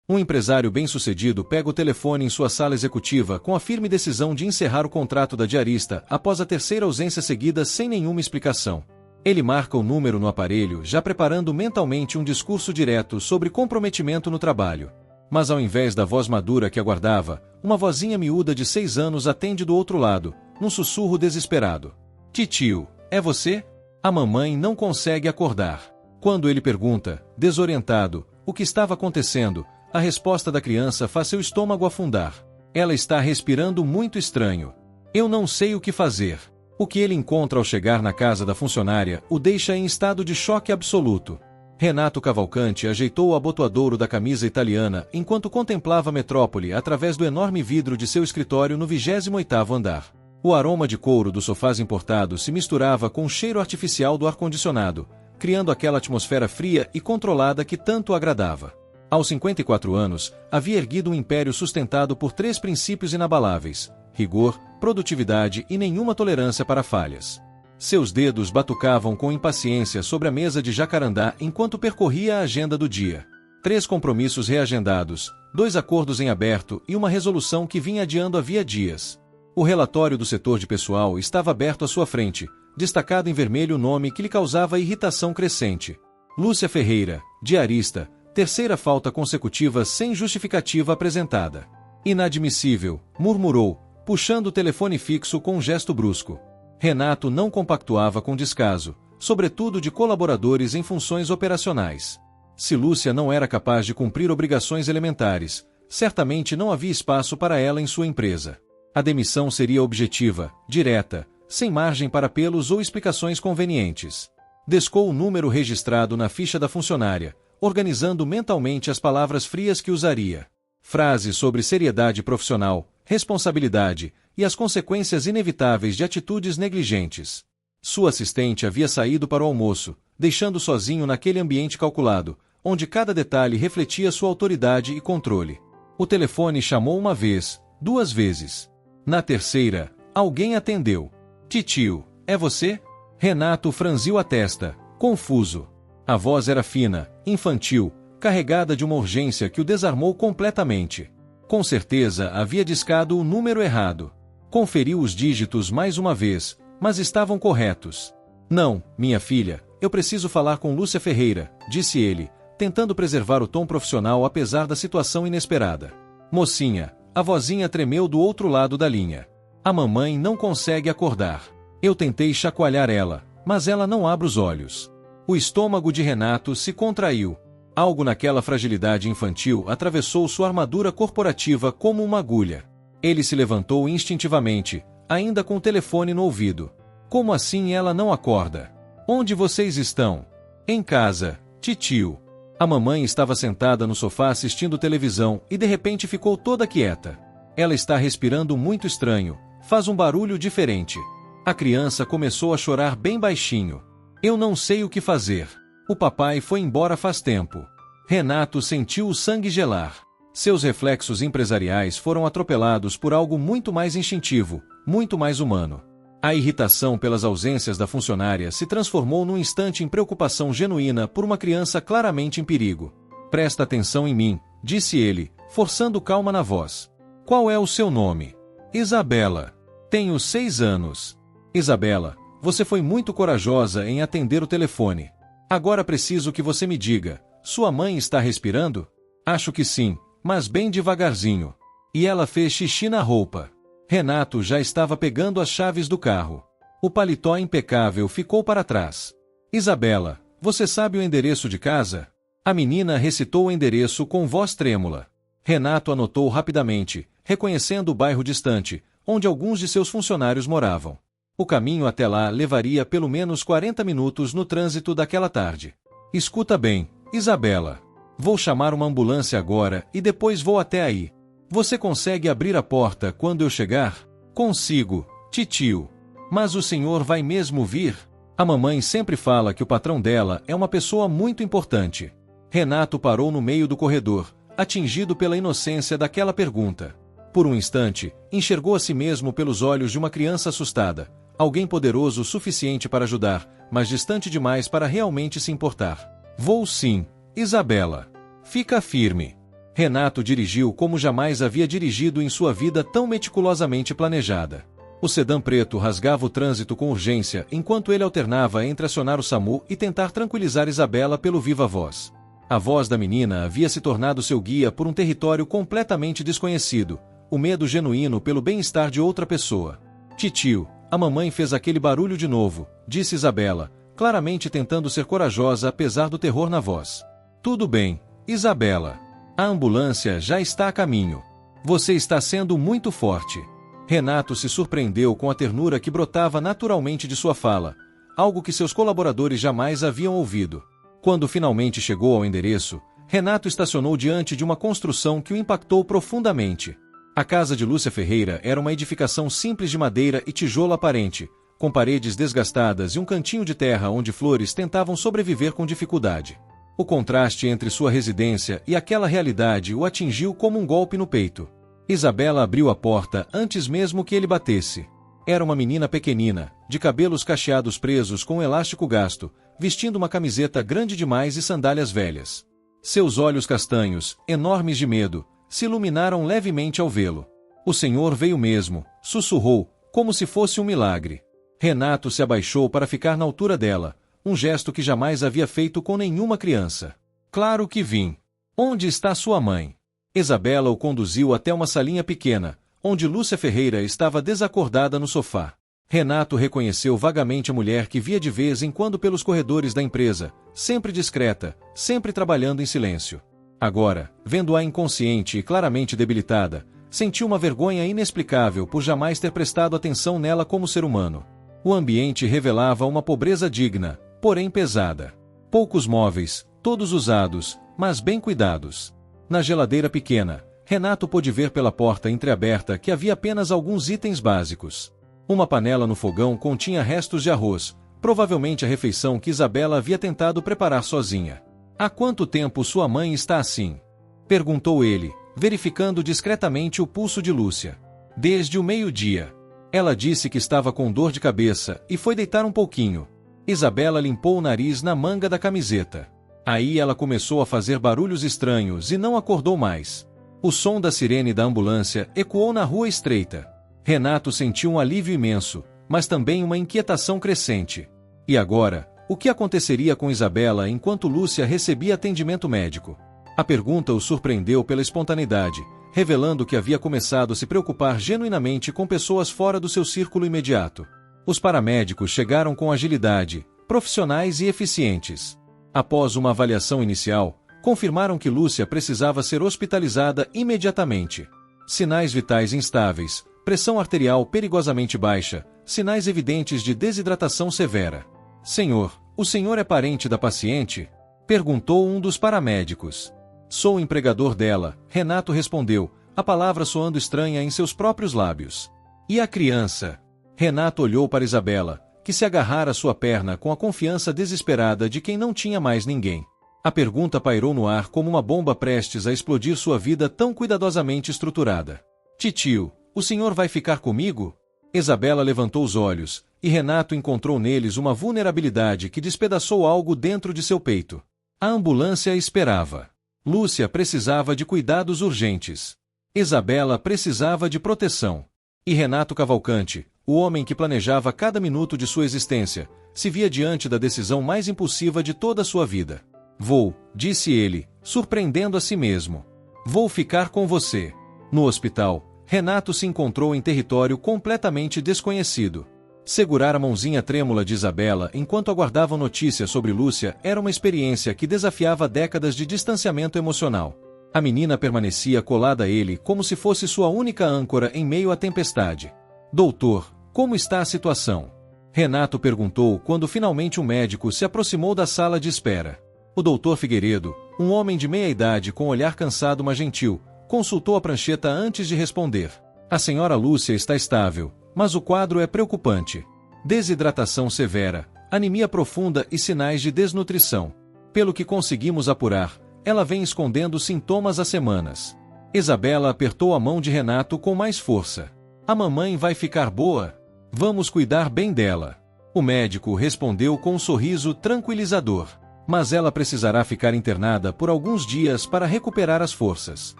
Um empresário bem-sucedido pega o telefone em sua sala executiva com a firme decisão de encerrar o contrato da diarista após a terceira ausência seguida sem nenhuma explicação. Ele marca o número no aparelho, já preparando mentalmente um discurso direto sobre comprometimento no trabalho. Mas ao invés da voz madura que aguardava, uma vozinha miúda de 6 anos atende do outro lado, num sussurro desesperado. Titio, é você? A mamãe não consegue acordar. Quando ele pergunta, desorientado, o que estava acontecendo, a resposta da criança faz seu estômago afundar. Ela está respirando muito estranho. Eu não sei o que fazer. O que ele encontra ao chegar na casa da funcionária o deixa em estado de choque absoluto. Renato Cavalcante ajeitou o abotoadouro da camisa italiana enquanto contemplava a metrópole através do enorme vidro de seu escritório no 28º andar. O aroma de couro dos sofás importados se misturava com o cheiro artificial do ar-condicionado, criando aquela atmosfera fria e controlada que tanto agradava. Aos 54 anos, havia erguido um império sustentado por 3 princípios inabaláveis: rigor, produtividade e nenhuma tolerância para falhas. Seus dedos batucavam com impaciência sobre a mesa de jacarandá enquanto percorria a agenda do dia. 3 compromissos reagendados, 2 acordos em aberto e uma resolução que vinha adiando havia dias. O relatório do setor de pessoal estava aberto à sua frente, destacado em vermelho o nome que lhe causava irritação crescente. Lúcia Ferreira, diarista, terceira falta consecutiva sem justificativa apresentada. Inadmissível, murmurou, puxando o telefone fixo com um gesto brusco. Renato não compactuava com descaso, sobretudo de colaboradores em funções operacionais. Se Lúcia não era capaz de cumprir obrigações elementares, certamente não havia espaço para ela em sua empresa. A demissão seria objetiva, direta, sem margem para apelos ou explicações convenientes. Descou o número registrado na ficha da funcionária, organizando mentalmente as palavras frias que usaria. Frases sobre seriedade profissional, responsabilidade e as consequências inevitáveis de atitudes negligentes. Sua assistente havia saído para o almoço, deixando sozinho naquele ambiente calculado, onde cada detalhe refletia sua autoridade e controle. O telefone chamou uma vez, 2 vezes. Na terceira, alguém atendeu. Titio, é você? Renato franziu a testa, confuso. A voz era fina, infantil, carregada de uma urgência que o desarmou completamente. Com certeza havia discado o número errado. Conferiu os dígitos mais uma vez, mas estavam corretos. Não, minha filha, eu preciso falar com Lúcia Ferreira, disse ele, tentando preservar o tom profissional apesar da situação inesperada. Mocinha, a vozinha tremeu do outro lado da linha. A mamãe não consegue acordar. Eu tentei chacoalhar ela, mas ela não abre os olhos. O estômago de Renato se contraiu. Algo naquela fragilidade infantil atravessou sua armadura corporativa como uma agulha. Ele se levantou instintivamente, ainda com o telefone no ouvido. Como assim ela não acorda? Onde vocês estão? Em casa, titio. A mamãe estava sentada no sofá assistindo televisão e de repente ficou toda quieta. Ela está respirando muito estranho, faz um barulho diferente. A criança começou a chorar bem baixinho. Eu não sei o que fazer. O papai foi embora faz tempo. Renato sentiu o sangue gelar. Seus reflexos empresariais foram atropelados por algo muito mais instintivo, muito mais humano. A irritação pelas ausências da funcionária se transformou num instante em preocupação genuína por uma criança claramente em perigo. Presta atenção em mim, disse ele, forçando calma na voz. Qual é o seu nome? Isabela. Tenho 6 anos. Isabela, você foi muito corajosa em atender o telefone. Agora preciso que você me diga, sua mãe está respirando? Acho que sim, mas bem devagarzinho. E ela fez xixi na roupa. Renato já estava pegando as chaves do carro. O paletó impecável ficou para trás. Isabela, você sabe o endereço de casa? A menina recitou o endereço com voz trêmula. Renato anotou rapidamente, reconhecendo o bairro distante, onde alguns de seus funcionários moravam. O caminho até lá levaria pelo menos 40 minutos no trânsito daquela tarde. Escuta bem, Isabela. Vou chamar uma ambulância agora e depois vou até aí. Você consegue abrir a porta quando eu chegar? Consigo, titio. Mas o senhor vai mesmo vir? A mamãe sempre fala que o patrão dela é uma pessoa muito importante. Renato parou no meio do corredor, atingido pela inocência daquela pergunta. Por um instante, enxergou a si mesmo pelos olhos de uma criança assustada, alguém poderoso o suficiente para ajudar, mas distante demais para realmente se importar. Vou sim, Isabela. Fica firme. Renato dirigiu como jamais havia dirigido em sua vida tão meticulosamente planejada. O sedã preto rasgava o trânsito com urgência enquanto ele alternava entre acionar o SAMU e tentar tranquilizar Isabela pelo viva voz. A voz da menina havia se tornado seu guia por um território completamente desconhecido, o medo genuíno pelo bem-estar de outra pessoa. Titio, a mamãe fez aquele barulho de novo, disse Isabela, claramente tentando ser corajosa apesar do terror na voz. Tudo bem, Isabela. A ambulância já está a caminho. Você está sendo muito forte. Renato se surpreendeu com a ternura que brotava naturalmente de sua fala, algo que seus colaboradores jamais haviam ouvido. Quando finalmente chegou ao endereço, Renato estacionou diante de uma construção que o impactou profundamente. A casa de Lúcia Ferreira era uma edificação simples de madeira e tijolo aparente, com paredes desgastadas e um cantinho de terra onde flores tentavam sobreviver com dificuldade. O contraste entre sua residência e aquela realidade o atingiu como um golpe no peito. Isabela abriu a porta antes mesmo que ele batesse. Era uma menina pequenina, de cabelos cacheados presos com um elástico gasto, vestindo uma camiseta grande demais e sandálias velhas. Seus olhos castanhos, enormes de medo, se iluminaram levemente ao vê-lo. O senhor veio mesmo, sussurrou, como se fosse um milagre. Renato se abaixou para ficar na altura dela, um gesto que jamais havia feito com nenhuma criança. Claro que vim. Onde está sua mãe? Isabela o conduziu até uma salinha pequena, onde Lúcia Ferreira estava desacordada no sofá. Renato reconheceu vagamente a mulher que via de vez em quando pelos corredores da empresa, sempre discreta, sempre trabalhando em silêncio. Agora, vendo-a inconsciente e claramente debilitada, sentiu uma vergonha inexplicável por jamais ter prestado atenção nela como ser humano. O ambiente revelava uma pobreza digna, porém pesada. Poucos móveis, todos usados, mas bem cuidados. Na geladeira pequena, Renato pôde ver pela porta entreaberta que havia apenas alguns itens básicos. Uma panela no fogão continha restos de arroz, provavelmente a refeição que Isabela havia tentado preparar sozinha. Há quanto tempo sua mãe está assim? Perguntou ele, verificando discretamente o pulso de Lúcia. Desde o meio-dia. Ela disse que estava com dor de cabeça e foi deitar um pouquinho. Isabela limpou o nariz na manga da camiseta. Aí ela começou a fazer barulhos estranhos e não acordou mais. O som da sirene da ambulância ecoou na rua estreita. Renato sentiu um alívio imenso, mas também uma inquietação crescente. E agora, o que aconteceria com Isabela enquanto Lúcia recebia atendimento médico? A pergunta o surpreendeu pela espontaneidade, revelando que havia começado a se preocupar genuinamente com pessoas fora do seu círculo imediato. Os paramédicos chegaram com agilidade, profissionais e eficientes. Após uma avaliação inicial, confirmaram que Lúcia precisava ser hospitalizada imediatamente. Sinais vitais instáveis, pressão arterial perigosamente baixa, sinais evidentes de desidratação severa. Senhor, o senhor é parente da paciente? Perguntou um dos paramédicos. Sou o empregador dela, Renato respondeu, a palavra soando estranha em seus próprios lábios. E a criança? Renato olhou para Isabela, que se agarrara à sua perna com a confiança desesperada de quem não tinha mais ninguém. A pergunta pairou no ar como uma bomba prestes a explodir sua vida tão cuidadosamente estruturada. Titio, o senhor vai ficar comigo? Isabela levantou os olhos, e Renato encontrou neles uma vulnerabilidade que despedaçou algo dentro de seu peito. A ambulância esperava. Lúcia precisava de cuidados urgentes. Isabela precisava de proteção. E Renato Cavalcante, o homem que planejava cada minuto de sua existência, se via diante da decisão mais impulsiva de toda a sua vida. Vou, disse ele, surpreendendo a si mesmo. Vou ficar com você. No hospital, Renato se encontrou em território completamente desconhecido. Segurar a mãozinha trêmula de Isabela enquanto aguardavam notícias sobre Lúcia era uma experiência que desafiava décadas de distanciamento emocional. A menina permanecia colada a ele como se fosse sua única âncora em meio à tempestade. Doutor, como está a situação? Renato perguntou quando finalmente um médico se aproximou da sala de espera. O doutor Figueiredo, um homem de meia idade com olhar cansado mas gentil, consultou a prancheta antes de responder. A senhora Lúcia está estável, mas o quadro é preocupante. Desidratação severa, anemia profunda e sinais de desnutrição. Pelo que conseguimos apurar, ela vem escondendo sintomas há semanas. Isabela apertou a mão de Renato com mais força. A mamãe vai ficar boa? Vamos cuidar bem dela. O médico respondeu com um sorriso tranquilizador. Mas ela precisará ficar internada por alguns dias para recuperar as forças.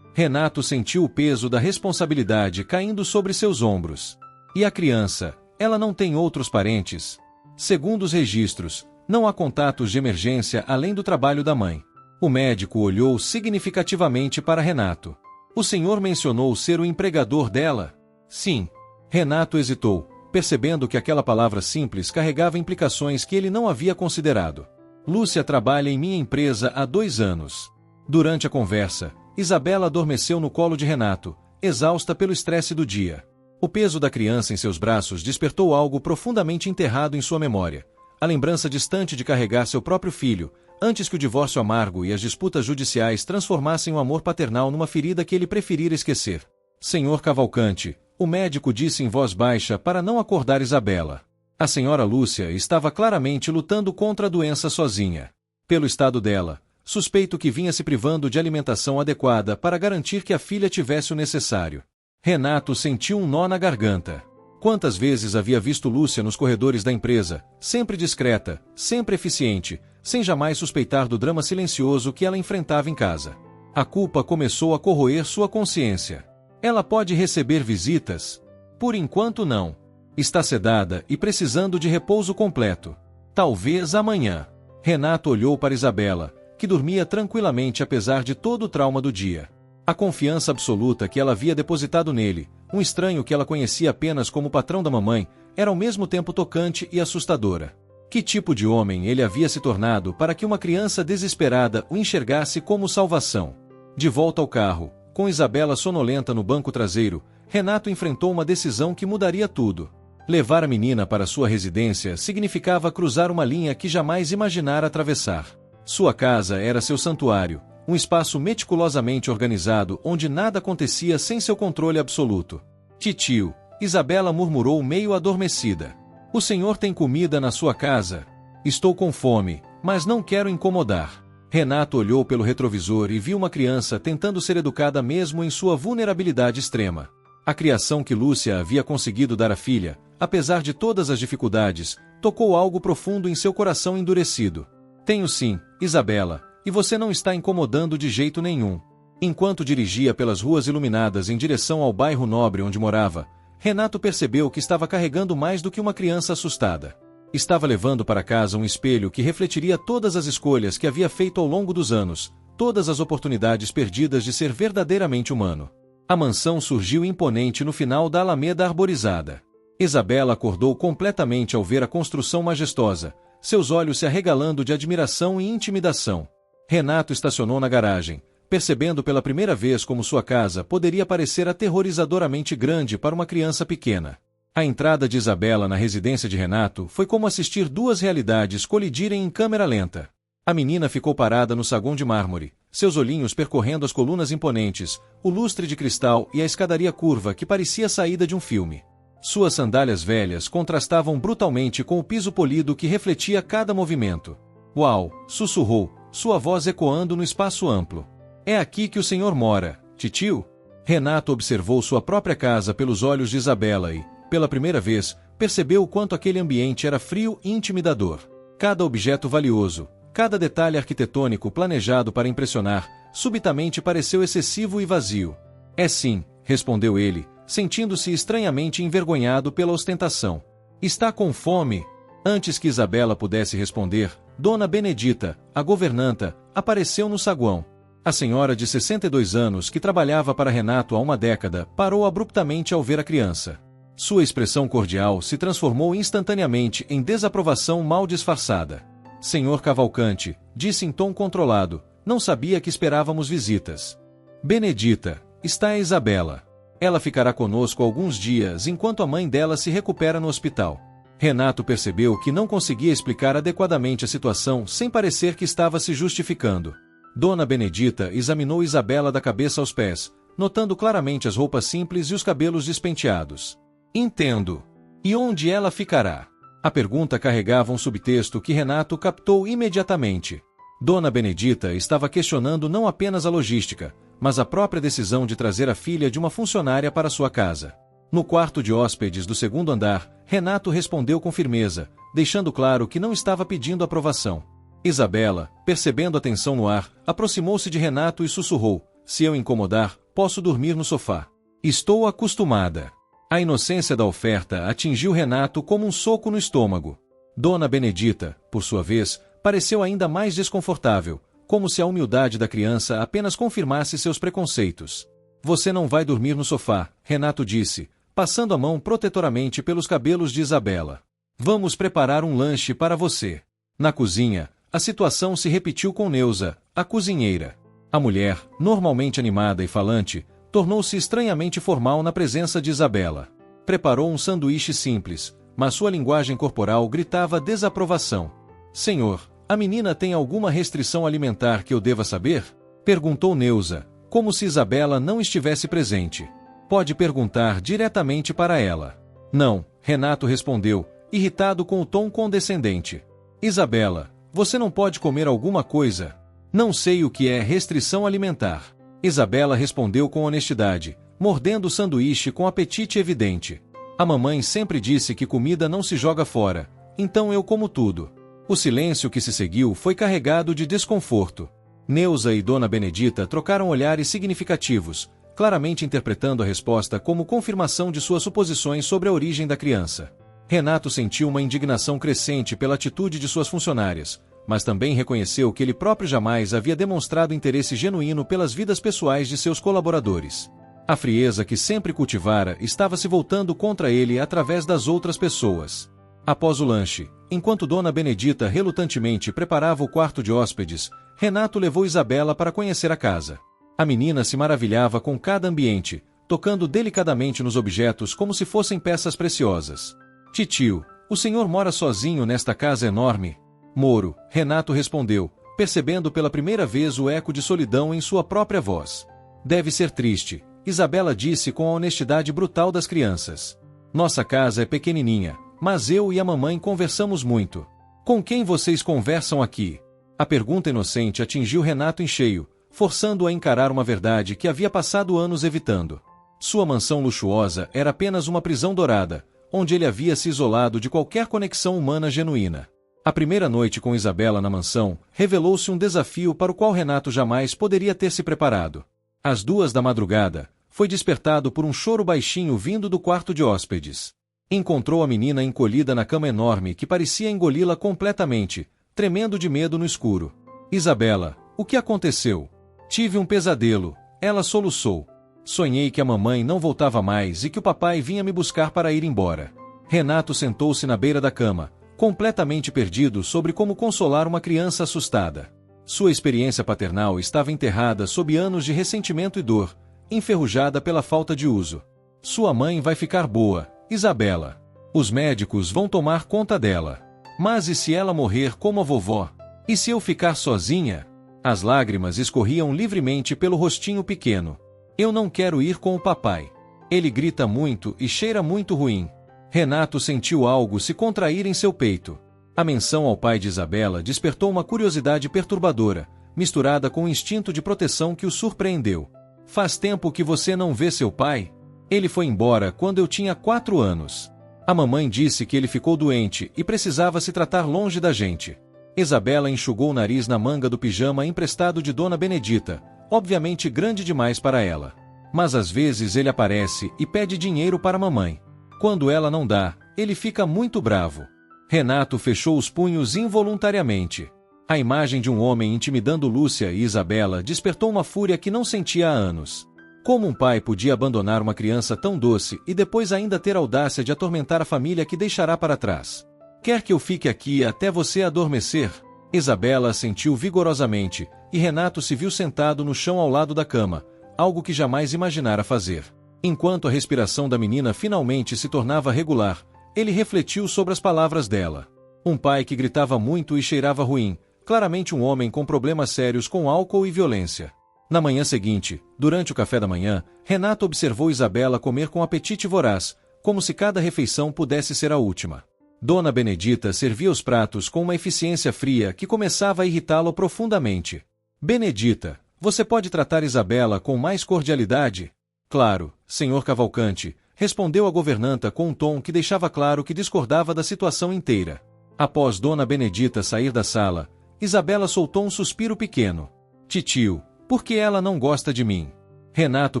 Renato sentiu o peso da responsabilidade caindo sobre seus ombros. E a criança, ela não tem outros parentes? Segundo os registros, não há contatos de emergência além do trabalho da mãe. O médico olhou significativamente para Renato. O senhor mencionou ser o empregador dela? Sim. Renato hesitou, percebendo que aquela palavra simples carregava implicações que ele não havia considerado. Lúcia trabalha em minha empresa há 2 anos. Durante a conversa, Isabela adormeceu no colo de Renato, exausta pelo estresse do dia. O peso da criança em seus braços despertou algo profundamente enterrado em sua memória. A lembrança distante de carregar seu próprio filho, antes que o divórcio amargo e as disputas judiciais transformassem o amor paternal numa ferida que ele preferira esquecer. Senhor Cavalcante, o médico disse em voz baixa para não acordar Isabela. A senhora Lúcia estava claramente lutando contra a doença sozinha. Pelo estado dela, suspeito que vinha se privando de alimentação adequada para garantir que a filha tivesse o necessário. Renato sentiu um nó na garganta. Quantas vezes havia visto Lúcia nos corredores da empresa, sempre discreta, sempre eficiente, sem jamais suspeitar do drama silencioso que ela enfrentava em casa. A culpa começou a corroer sua consciência. Ela pode receber visitas? Por enquanto não. Está sedada e precisando de repouso completo. Talvez amanhã. Renato olhou para Isabela, que dormia tranquilamente apesar de todo o trauma do dia. A confiança absoluta que ela havia depositado nele, um estranho que ela conhecia apenas como patrão da mamãe, era ao mesmo tempo tocante e assustadora. Que tipo de homem ele havia se tornado para que uma criança desesperada o enxergasse como salvação? De volta ao carro, com Isabela sonolenta no banco traseiro, Renato enfrentou uma decisão que mudaria tudo. Levar a menina para sua residência significava cruzar uma linha que jamais imaginara atravessar. Sua casa era seu santuário, um espaço meticulosamente organizado onde nada acontecia sem seu controle absoluto. Titio, Isabela murmurou meio adormecida. O senhor tem comida na sua casa? Estou com fome, mas não quero incomodar. Renato olhou pelo retrovisor e viu uma criança tentando ser educada mesmo em sua vulnerabilidade extrema. A criação que Lúcia havia conseguido dar à filha, apesar de todas as dificuldades, tocou algo profundo em seu coração endurecido. Tenho sim, Isabela, e você não está incomodando de jeito nenhum. Enquanto dirigia pelas ruas iluminadas em direção ao bairro nobre onde morava, Renato percebeu que estava carregando mais do que uma criança assustada. Estava levando para casa um espelho que refletiria todas as escolhas que havia feito ao longo dos anos, todas as oportunidades perdidas de ser verdadeiramente humano. A mansão surgiu imponente no final da alameda arborizada. Isabela acordou completamente ao ver a construção majestosa, seus olhos se arregalando de admiração e intimidação. Renato estacionou na garagem, percebendo pela primeira vez como sua casa poderia parecer aterrorizadoramente grande para uma criança pequena. A entrada de Isabela na residência de Renato foi como assistir 2 realidades colidirem em câmera lenta. A menina ficou parada no saguão de mármore, seus olhinhos percorrendo as colunas imponentes, o lustre de cristal e a escadaria curva que parecia saída de um filme. Suas sandálias velhas contrastavam brutalmente com o piso polido que refletia cada movimento. Uau! Sussurrou, sua voz ecoando no espaço amplo. É aqui que o senhor mora, titio? Renato observou sua própria casa pelos olhos de Isabela e, pela primeira vez, percebeu o quanto aquele ambiente era frio e intimidador. Cada objeto valioso, cada detalhe arquitetônico planejado para impressionar, subitamente pareceu excessivo e vazio. É sim, respondeu ele, sentindo-se estranhamente envergonhado pela ostentação. Está com fome? Antes que Isabela pudesse responder, Dona Benedita, a governanta, apareceu no saguão. A senhora de 62 anos que trabalhava para Renato há uma década parou abruptamente ao ver a criança. Sua expressão cordial se transformou instantaneamente em desaprovação mal disfarçada. Senhor Cavalcante, disse em tom controlado, não sabia que esperávamos visitas. Benedita, está a Isabela. Ela ficará conosco alguns dias enquanto a mãe dela se recupera no hospital. Renato percebeu que não conseguia explicar adequadamente a situação sem parecer que estava se justificando. Dona Benedita examinou Isabela da cabeça aos pés, notando claramente as roupas simples e os cabelos despenteados. Entendo. E onde ela ficará? A pergunta carregava um subtexto que Renato captou imediatamente. Dona Benedita estava questionando não apenas a logística, mas a própria decisão de trazer a filha de uma funcionária para sua casa. No quarto de hóspedes do 2º andar, Renato respondeu com firmeza, deixando claro que não estava pedindo aprovação. Isabela, percebendo a tensão no ar, aproximou-se de Renato e sussurrou: se eu incomodar, posso dormir no sofá. Estou acostumada. A inocência da oferta atingiu Renato como um soco no estômago. Dona Benedita, por sua vez, pareceu ainda mais desconfortável, como se a humildade da criança apenas confirmasse seus preconceitos. Você não vai dormir no sofá, Renato disse, passando a mão protetoramente pelos cabelos de Isabela. Vamos preparar um lanche para você. Na cozinha, a situação se repetiu com Neuza, a cozinheira. A mulher, normalmente animada e falante, tornou-se estranhamente formal na presença de Isabela. Preparou um sanduíche simples, mas sua linguagem corporal gritava desaprovação. Senhor, a menina tem alguma restrição alimentar que eu deva saber? Perguntou Neuza, como se Isabela não estivesse presente. Pode perguntar diretamente para ela. Não, Renato respondeu, irritado com o tom condescendente. Isabela, você não pode comer alguma coisa? Não sei o que é restrição alimentar. Isabela respondeu com honestidade, mordendo o sanduíche com apetite evidente. A mamãe sempre disse que comida não se joga fora, então eu como tudo. O silêncio que se seguiu foi carregado de desconforto. Neuza e Dona Benedita trocaram olhares significativos, claramente interpretando a resposta como confirmação de suas suposições sobre a origem da criança. Renato sentiu uma indignação crescente pela atitude de suas funcionárias, mas também reconheceu que ele próprio jamais havia demonstrado interesse genuíno pelas vidas pessoais de seus colaboradores. A frieza que sempre cultivara estava se voltando contra ele através das outras pessoas. Após o lanche, enquanto Dona Benedita relutantemente preparava o quarto de hóspedes, Renato levou Isabela para conhecer a casa. A menina se maravilhava com cada ambiente, tocando delicadamente nos objetos como se fossem peças preciosas. Titio, o senhor mora sozinho nesta casa enorme? Moro, Renato respondeu, percebendo pela primeira vez o eco de solidão em sua própria voz. Deve ser triste, Isabela disse com a honestidade brutal das crianças. Nossa casa é pequenininha, mas eu e a mamãe conversamos muito. Com quem vocês conversam aqui? A pergunta inocente atingiu Renato em cheio, forçando-o a encarar uma verdade que havia passado anos evitando. Sua mansão luxuosa era apenas uma prisão dourada, onde ele havia se isolado de qualquer conexão humana genuína. A primeira noite com Isabela na mansão revelou-se um desafio para o qual Renato jamais poderia ter se preparado. Às 2 da madrugada, foi despertado por um choro baixinho vindo do quarto de hóspedes. Encontrou a menina encolhida na cama enorme que parecia engoli-la completamente, tremendo de medo no escuro. Isabela, o que aconteceu? Tive um pesadelo, ela soluçou. Sonhei que a mamãe não voltava mais e que o papai vinha me buscar para ir embora. Renato sentou-se na beira da cama, completamente perdido sobre como consolar uma criança assustada. Sua experiência paternal estava enterrada sob anos de ressentimento e dor, enferrujada pela falta de uso. Sua mãe vai ficar boa, Isabela. Os médicos vão tomar conta dela. Mas e se ela morrer como a vovó? E se eu ficar sozinha? As lágrimas escorriam livremente pelo rostinho pequeno. Eu não quero ir com o papai. Ele grita muito e cheira muito ruim. Renato sentiu algo se contrair em seu peito. A menção ao pai de Isabela despertou uma curiosidade perturbadora, misturada com um instinto de proteção que o surpreendeu. Faz tempo que você não vê seu pai? Ele foi embora quando eu tinha 4 anos. A mamãe disse que ele ficou doente e precisava se tratar longe da gente. Isabela enxugou o nariz na manga do pijama emprestado de Dona Benedita, obviamente grande demais para ela. Mas às vezes ele aparece e pede dinheiro para a mamãe. Quando ela não dá, ele fica muito bravo. Renato fechou os punhos involuntariamente. A imagem de um homem intimidando Lúcia e Isabela despertou uma fúria que não sentia há anos. Como um pai podia abandonar uma criança tão doce e depois ainda ter a audácia de atormentar a família que deixará para trás? Quer que eu fique aqui até você adormecer? Isabela assentiu vigorosamente, e Renato se viu sentado no chão ao lado da cama, algo que jamais imaginara fazer. Enquanto a respiração da menina finalmente se tornava regular, ele refletiu sobre as palavras dela. Um pai que gritava muito e cheirava ruim, claramente um homem com problemas sérios com álcool e violência. Na manhã seguinte, durante o café da manhã, Renato observou Isabela comer com apetite voraz, como se cada refeição pudesse ser a última. Dona Benedita servia os pratos com uma eficiência fria que começava a irritá-lo profundamente. Benedita, você pode tratar Isabela com mais cordialidade? Claro, senhor Cavalcante, respondeu a governanta com um tom que deixava claro que discordava da situação inteira. Após Dona Benedita sair da sala, Isabela soltou um suspiro pequeno. Titio, por que ela não gosta de mim? Renato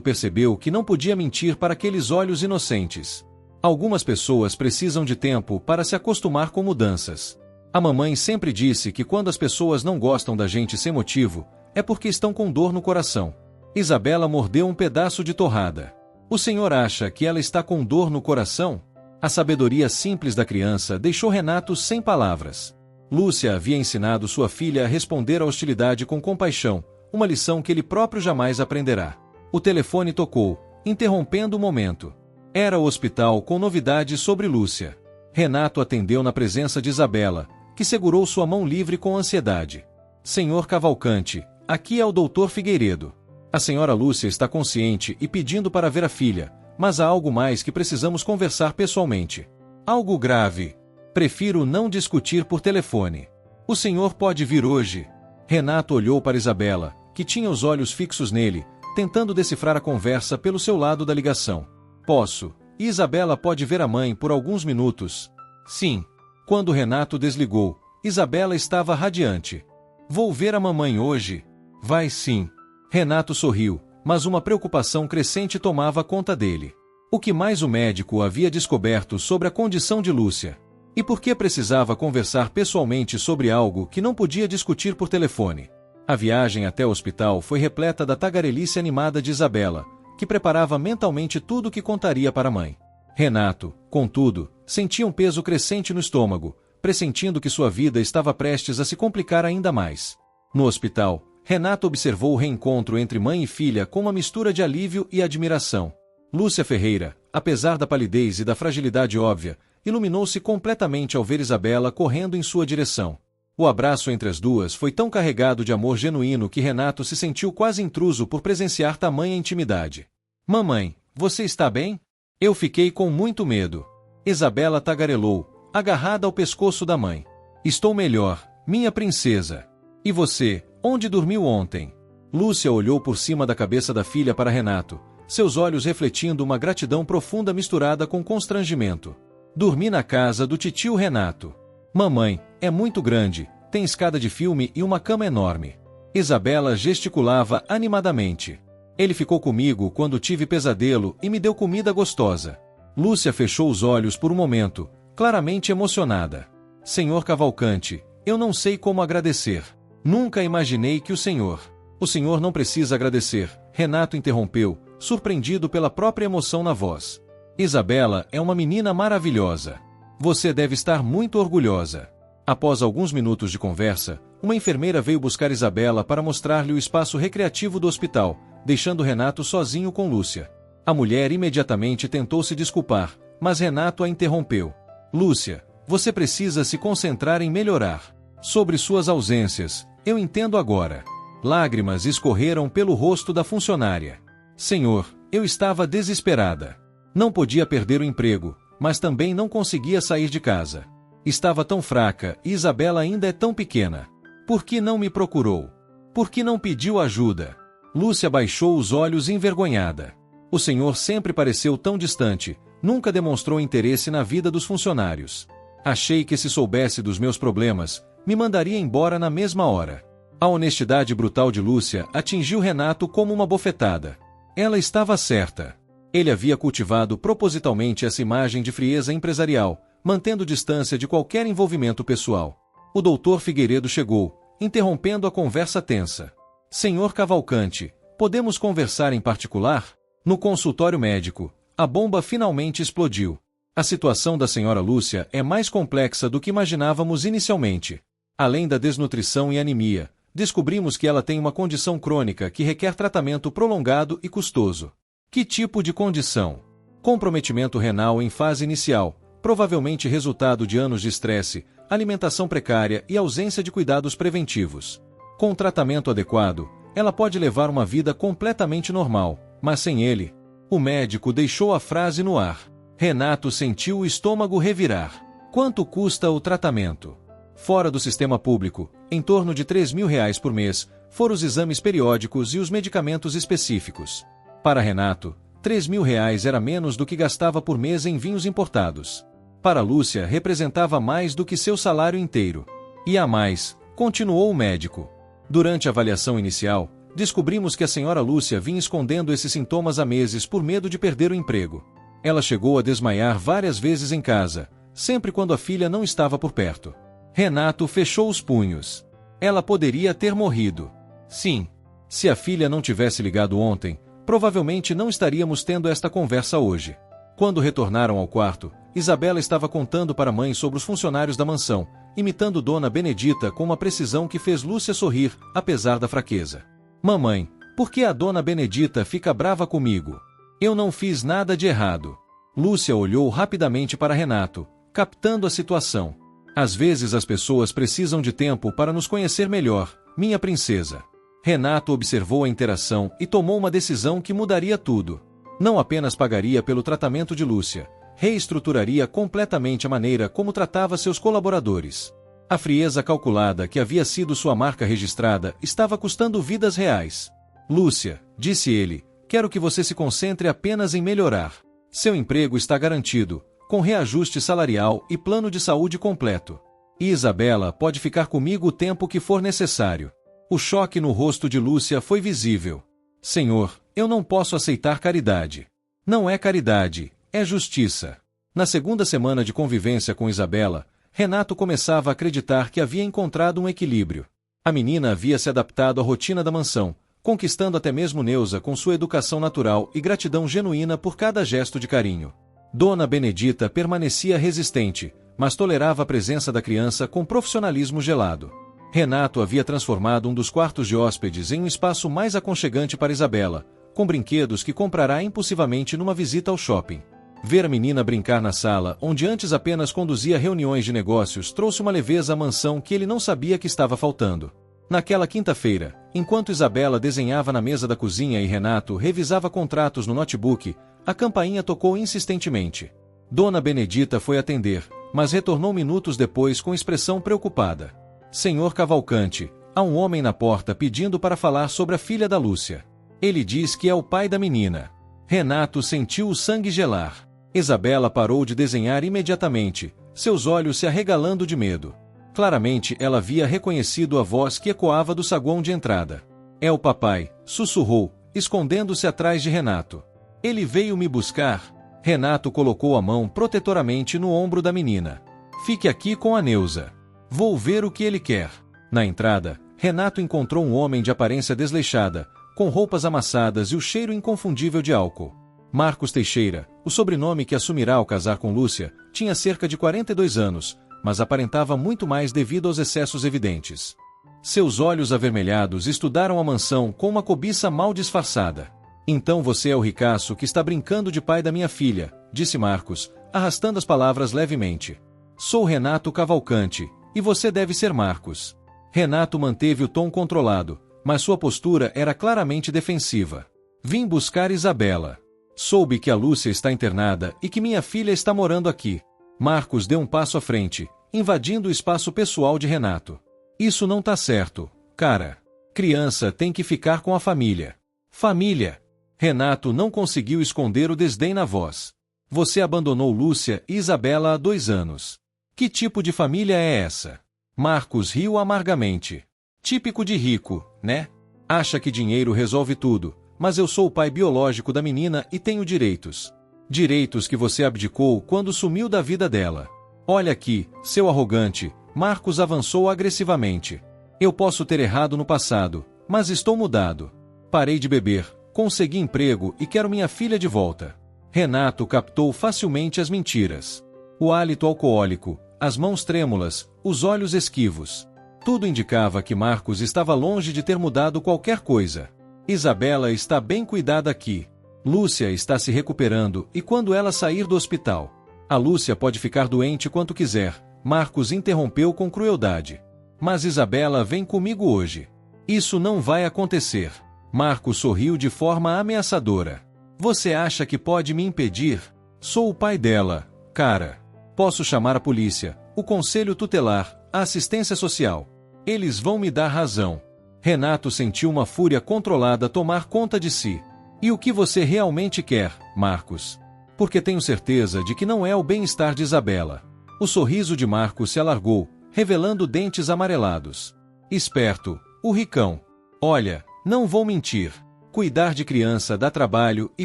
percebeu que não podia mentir para aqueles olhos inocentes. Algumas pessoas precisam de tempo para se acostumar com mudanças. A mamãe sempre disse que quando as pessoas não gostam da gente sem motivo, é porque estão com dor no coração. Isabela mordeu um pedaço de torrada. O senhor acha que ela está com dor no coração? A sabedoria simples da criança deixou Renato sem palavras. Lúcia havia ensinado sua filha a responder à hostilidade com compaixão, uma lição que ele próprio jamais aprenderá. O telefone tocou, interrompendo o momento. Era o hospital com novidades sobre Lúcia. Renato atendeu na presença de Isabela, que segurou sua mão livre com ansiedade. Senhor Cavalcante, aqui é o Dr. Figueiredo. A senhora Lúcia está consciente e pedindo para ver a filha, mas há algo mais que precisamos conversar pessoalmente. Algo grave. Prefiro não discutir por telefone. O senhor pode vir hoje? Renato olhou para Isabela, que tinha os olhos fixos nele, tentando decifrar a conversa pelo seu lado da ligação. Posso. E Isabela pode ver a mãe por alguns minutos? Sim. Quando Renato desligou, Isabela estava radiante. Vou ver a mamãe hoje? Vai sim. Renato sorriu, mas uma preocupação crescente tomava conta dele. O que mais o médico havia descoberto sobre a condição de Lúcia? E por que precisava conversar pessoalmente sobre algo que não podia discutir por telefone? A viagem até o hospital foi repleta da tagarelice animada de Isabela, que preparava mentalmente tudo o que contaria para a mãe. Renato, contudo, sentia um peso crescente no estômago, pressentindo que sua vida estava prestes a se complicar ainda mais. No hospital, Renato observou o reencontro entre mãe e filha com uma mistura de alívio e admiração. Lúcia Ferreira, apesar da palidez e da fragilidade óbvia, iluminou-se completamente ao ver Isabela correndo em sua direção. O abraço entre as duas foi tão carregado de amor genuíno que Renato se sentiu quase intruso por presenciar tamanha intimidade. Mamãe, você está bem? Eu fiquei com muito medo. Isabela tagarelou, agarrada ao pescoço da mãe. Estou melhor, minha princesa. E você, onde dormiu ontem? Lúcia olhou por cima da cabeça da filha para Renato, seus olhos refletindo uma gratidão profunda misturada com constrangimento. Dormi na casa do titio Renato. Mamãe, é muito grande, tem escada de filme e uma cama enorme. Isabela gesticulava animadamente. Ele ficou comigo quando tive pesadelo e me deu comida gostosa. Lúcia fechou os olhos por um momento, claramente emocionada. Senhor Cavalcante, eu não sei como agradecer. Nunca imaginei que o senhor... O senhor não precisa agradecer, Renato interrompeu, surpreendido pela própria emoção na voz. Isabela é uma menina maravilhosa. Você deve estar muito orgulhosa. Após alguns minutos de conversa, uma enfermeira veio buscar Isabela para mostrar-lhe o espaço recreativo do hospital, deixando Renato sozinho com Lúcia. A mulher imediatamente tentou se desculpar, mas Renato a interrompeu. Lúcia, você precisa se concentrar em melhorar. Sobre suas ausências, eu entendo agora. Lágrimas escorreram pelo rosto da funcionária. Senhor, eu estava desesperada. Não podia perder o emprego, mas também não conseguia sair de casa. Estava tão fraca e Isabela ainda é tão pequena. Por que não me procurou? Por que não pediu ajuda? Lúcia baixou os olhos envergonhada. O senhor sempre pareceu tão distante, nunca demonstrou interesse na vida dos funcionários. Achei que se soubesse dos meus problemas, me mandaria embora na mesma hora. A honestidade brutal de Lúcia atingiu Renato como uma bofetada. Ela estava certa. Ele havia cultivado propositalmente essa imagem de frieza empresarial, mantendo distância de qualquer envolvimento pessoal. O doutor Figueiredo chegou, interrompendo a conversa tensa. Senhor Cavalcante, podemos conversar em particular? No consultório médico, a bomba finalmente explodiu. A situação da senhora Lúcia é mais complexa do que imaginávamos inicialmente. Além da desnutrição e anemia, descobrimos que ela tem uma condição crônica que requer tratamento prolongado e custoso. Que tipo de condição? Comprometimento renal em fase inicial, provavelmente resultado de anos de estresse, alimentação precária e ausência de cuidados preventivos. Com tratamento adequado, ela pode levar uma vida completamente normal, mas sem ele. O médico deixou a frase no ar. Renato sentiu o estômago revirar. Quanto custa o tratamento? Fora do sistema público, em torno de R$3.000 por mês, foram os exames periódicos e os medicamentos específicos. Para Renato, R$3.000 era menos do que gastava por mês em vinhos importados. Para Lúcia representava mais do que seu salário inteiro. E a mais, continuou o médico. Durante a avaliação inicial, descobrimos que a senhora Lúcia vinha escondendo esses sintomas há meses por medo de perder o emprego. Ela chegou a desmaiar várias vezes em casa, sempre quando a filha não estava por perto. Renato fechou os punhos. Ela poderia ter morrido. Sim. Se a filha não tivesse ligado ontem, provavelmente não estaríamos tendo esta conversa hoje. Quando retornaram ao quarto, Isabela estava contando para a mãe sobre os funcionários da mansão, imitando Dona Benedita com uma precisão que fez Lúcia sorrir, apesar da fraqueza. Mamãe, por que a Dona Benedita fica brava comigo? Eu não fiz nada de errado. Lúcia olhou rapidamente para Renato, captando a situação. Às vezes as pessoas precisam de tempo para nos conhecer melhor, minha princesa. Renato observou a interação e tomou uma decisão que mudaria tudo. Não apenas pagaria pelo tratamento de Lúcia, reestruturaria completamente a maneira como tratava seus colaboradores. A frieza calculada que havia sido sua marca registrada estava custando vidas reais. Lúcia, disse ele, quero que você se concentre apenas em melhorar. Seu emprego está garantido, com reajuste salarial e plano de saúde completo. E Isabela pode ficar comigo o tempo que for necessário. O choque no rosto de Lúcia foi visível. Senhor, eu não posso aceitar caridade. Não é caridade, é justiça. Na segunda semana de convivência com Isabela, Renato começava a acreditar que havia encontrado um equilíbrio. A menina havia se adaptado à rotina da mansão, conquistando até mesmo Neuza com sua educação natural e gratidão genuína por cada gesto de carinho. Dona Benedita permanecia resistente, mas tolerava a presença da criança com profissionalismo gelado. Renato havia transformado um dos quartos de hóspedes em um espaço mais aconchegante para Isabela, com brinquedos que comprará impulsivamente numa visita ao shopping. Ver a menina brincar na sala, onde antes apenas conduzia reuniões de negócios, trouxe uma leveza à mansão que ele não sabia que estava faltando. Naquela quinta-feira, enquanto Isabela desenhava na mesa da cozinha e Renato revisava contratos no notebook, a campainha tocou insistentemente. Dona Benedita foi atender, mas retornou minutos depois com expressão preocupada. Senhor Cavalcante, há um homem na porta pedindo para falar sobre a filha da Lúcia. Ele diz que é o pai da menina. Renato sentiu o sangue gelar. Isabela parou de desenhar imediatamente, seus olhos se arregalando de medo. Claramente ela havia reconhecido a voz que ecoava do saguão de entrada. É o papai, sussurrou, escondendo-se atrás de Renato. Ele veio me buscar. Renato colocou a mão protetoramente no ombro da menina. Fique aqui com a Neuza. Vou ver o que ele quer. Na entrada, Renato encontrou um homem de aparência desleixada, com roupas amassadas e o cheiro inconfundível de álcool. Marcos Teixeira, o sobrenome que assumirá ao casar com Lúcia, tinha cerca de 42 anos, mas aparentava muito mais devido aos excessos evidentes. Seus olhos avermelhados estudaram a mansão com uma cobiça mal disfarçada. Então você é o ricaço que está brincando de pai da minha filha, disse Marcos, arrastando as palavras levemente. Sou Renato Cavalcante, e você deve ser Marcos. Renato manteve o tom controlado, mas sua postura era claramente defensiva. Vim buscar Isabela. Soube que a Lúcia está internada e que minha filha está morando aqui. Marcos deu um passo à frente, invadindo o espaço pessoal de Renato. Isso não tá certo, cara. Criança tem que ficar com a família. Família. Renato não conseguiu esconder o desdém na voz. Você abandonou Lúcia e Isabela há 2 anos. Que tipo de família é essa? Marcos riu amargamente. Típico de rico, né? Acha que dinheiro resolve tudo, mas eu sou o pai biológico da menina e tenho direitos. Direitos que você abdicou quando sumiu da vida dela. Olha aqui, seu arrogante, Marcos avançou agressivamente. Eu posso ter errado no passado, mas estou mudado. Parei de beber, consegui emprego e quero minha filha de volta. Renato captou facilmente as mentiras. O hálito alcoólico, as mãos trêmulas, os olhos esquivos. Tudo indicava que Marcos estava longe de ter mudado qualquer coisa. Isabela está bem cuidada aqui. Lúcia está se recuperando e quando ela sair do hospital. A Lúcia pode ficar doente quanto quiser, Marcos interrompeu com crueldade. Mas Isabela vem comigo hoje. Isso não vai acontecer. Marcos sorriu de forma ameaçadora. Você acha que pode me impedir? Sou o pai dela, cara. Posso chamar a polícia, o conselho tutelar, a assistência social. Eles vão me dar razão. Renato sentiu uma fúria controlada tomar conta de si. E o que você realmente quer, Marcos? Porque tenho certeza de que não é o bem-estar de Isabela. O sorriso de Marcos se alargou, revelando dentes amarelados. Esperto, o ricão. Olha, não vou mentir. Cuidar de criança dá trabalho e